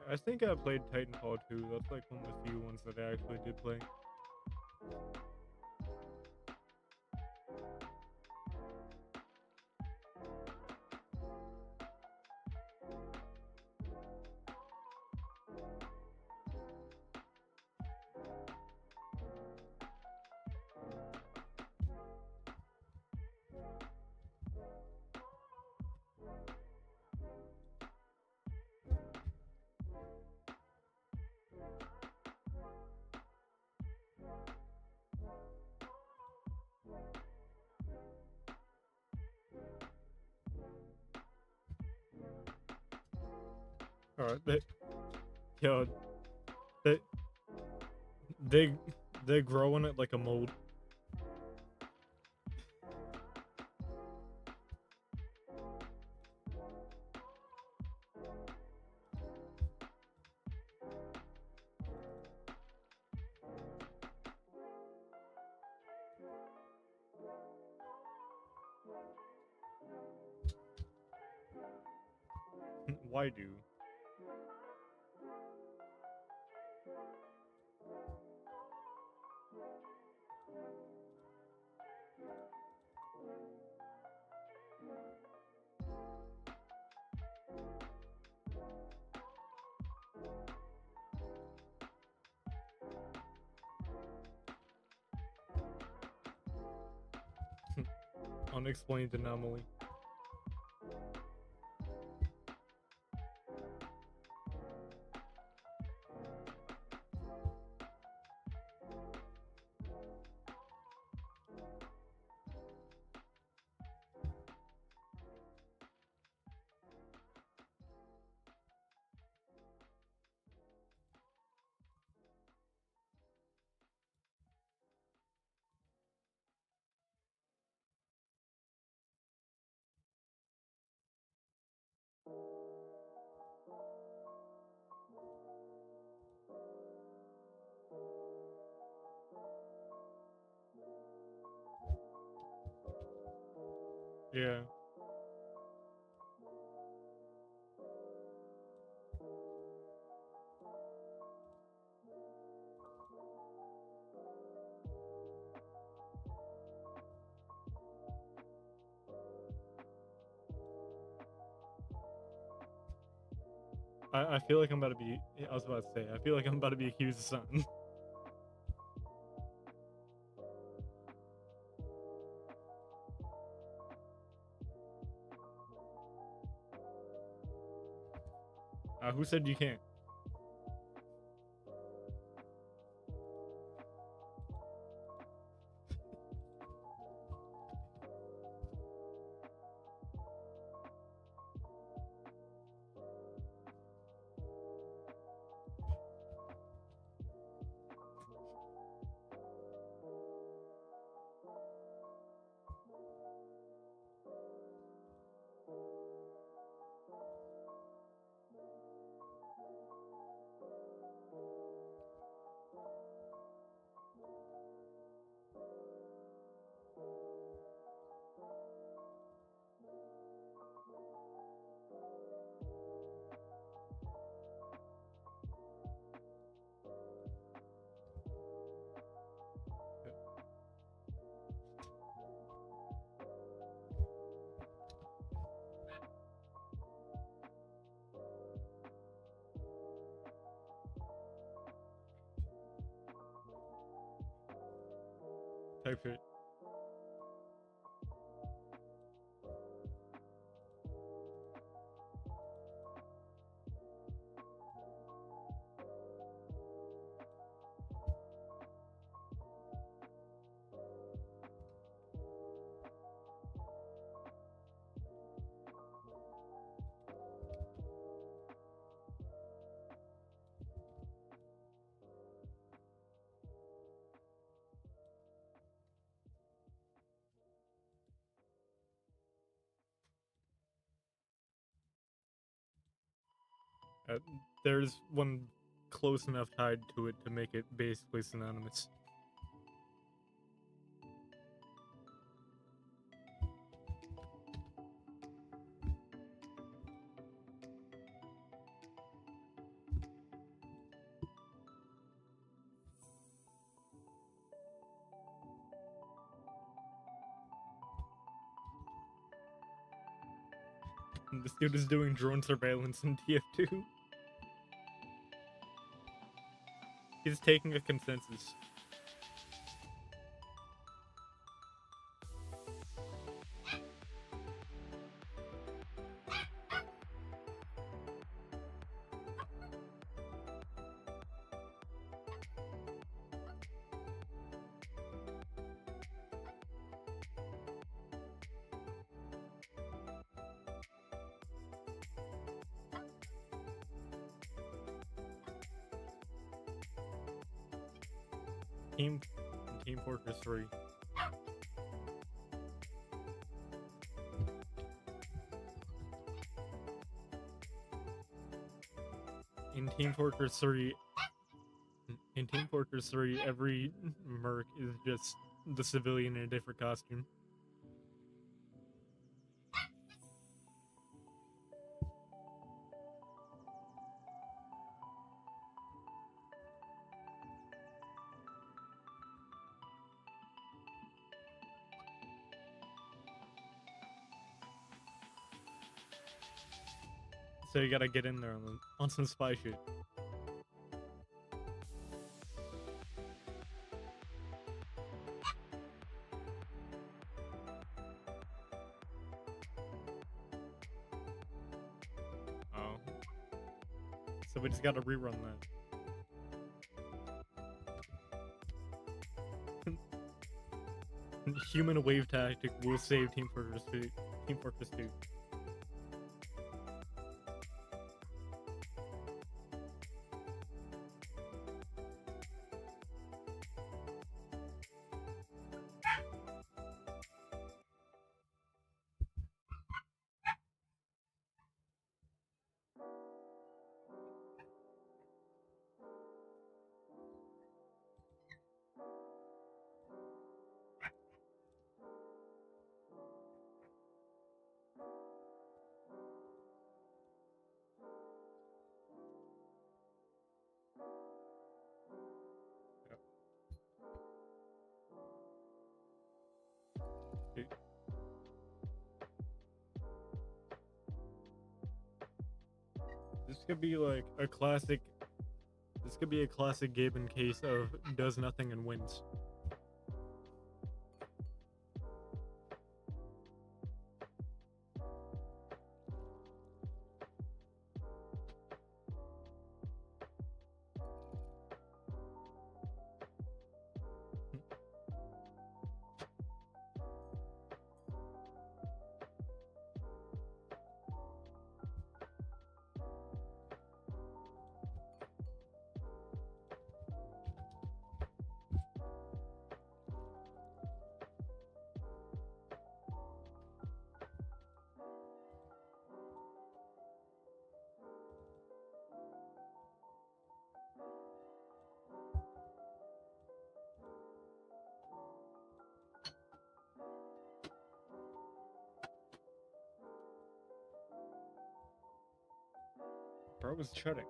Speaker 1: I think I played Titanfall 2. That's like one of the few ones that I actually did play. Alright, yo, they, they, they grow in it like a mold. Why do? Unexplained anomaly. Yeah. I feel like I'm about to be. I was about to say. I feel like I'm about to be accused of something. Who said you can't? type shit. Uh, there's one close enough tied to it to make it basically synonymous. This dude is doing drone surveillance in TF2. He's taking a consensus. Team Fortress 3. In Team Fortress 3, every merc is just the civilian in a different costume. So you gotta get in there on some spy shit. Oh. So we just gotta rerun that. Human wave tactic will save Team Fortress 2. Team Fortress 2. This could be like a classic. This could be a classic Gaben case of does nothing and wins. Bro was shutting.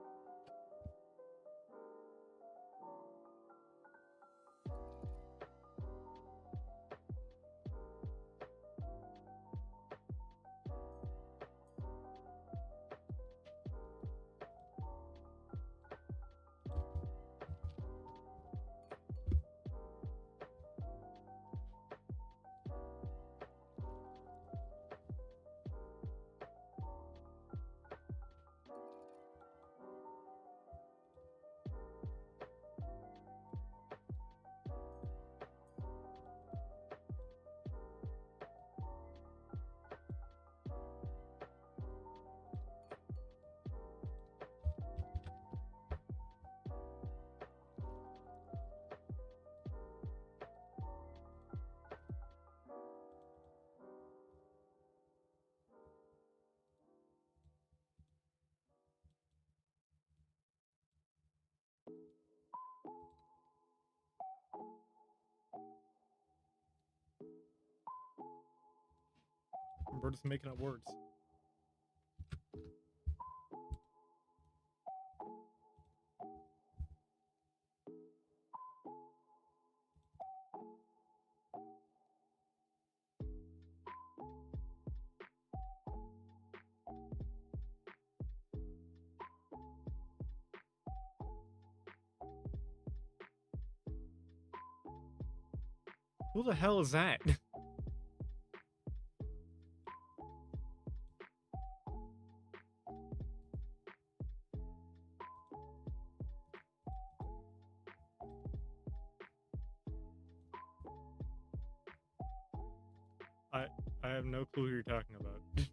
Speaker 1: We're just making up words. Who the hell is that? I I have no clue who you're talking about.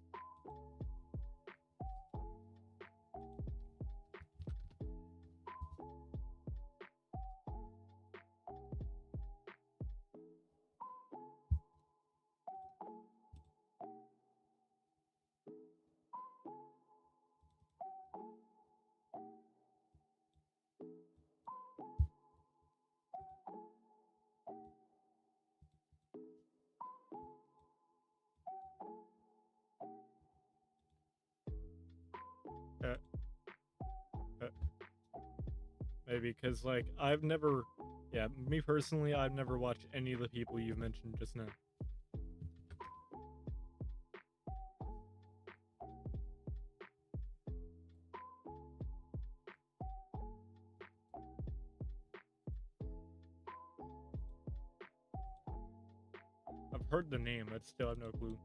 Speaker 1: Uh, uh, maybe because like I've never, yeah, me personally, I've never watched any of the people you've mentioned just now. I've heard the name, but still have no clue.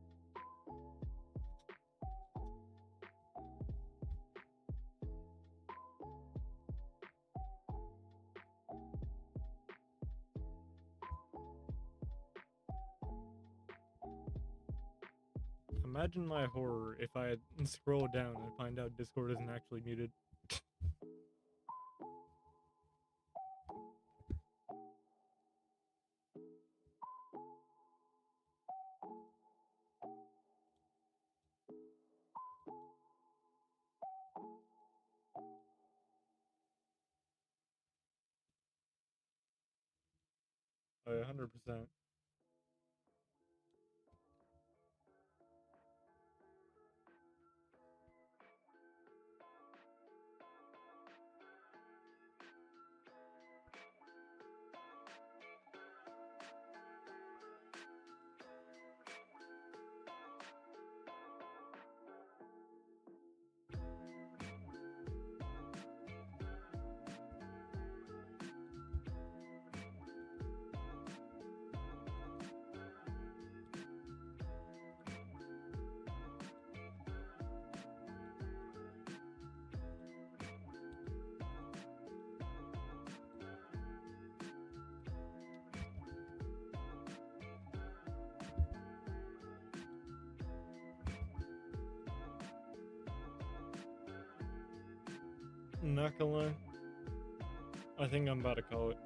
Speaker 1: Imagine my horror if I had scrolled down and find out Discord isn't actually muted. 100%. Not gonna lie, I think I'm about to call it.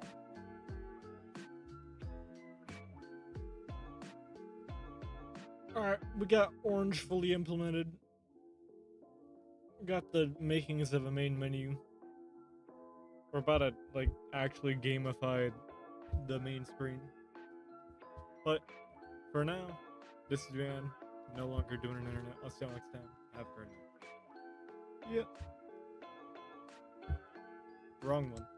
Speaker 1: Alright, we got orange fully implemented. Got the makings of a main menu. We're about to, like, actually gamify the main screen. But, for now, this is Bman. No longer doing an internet. I'll see you next time. Have a great night. Yep. Wrong one.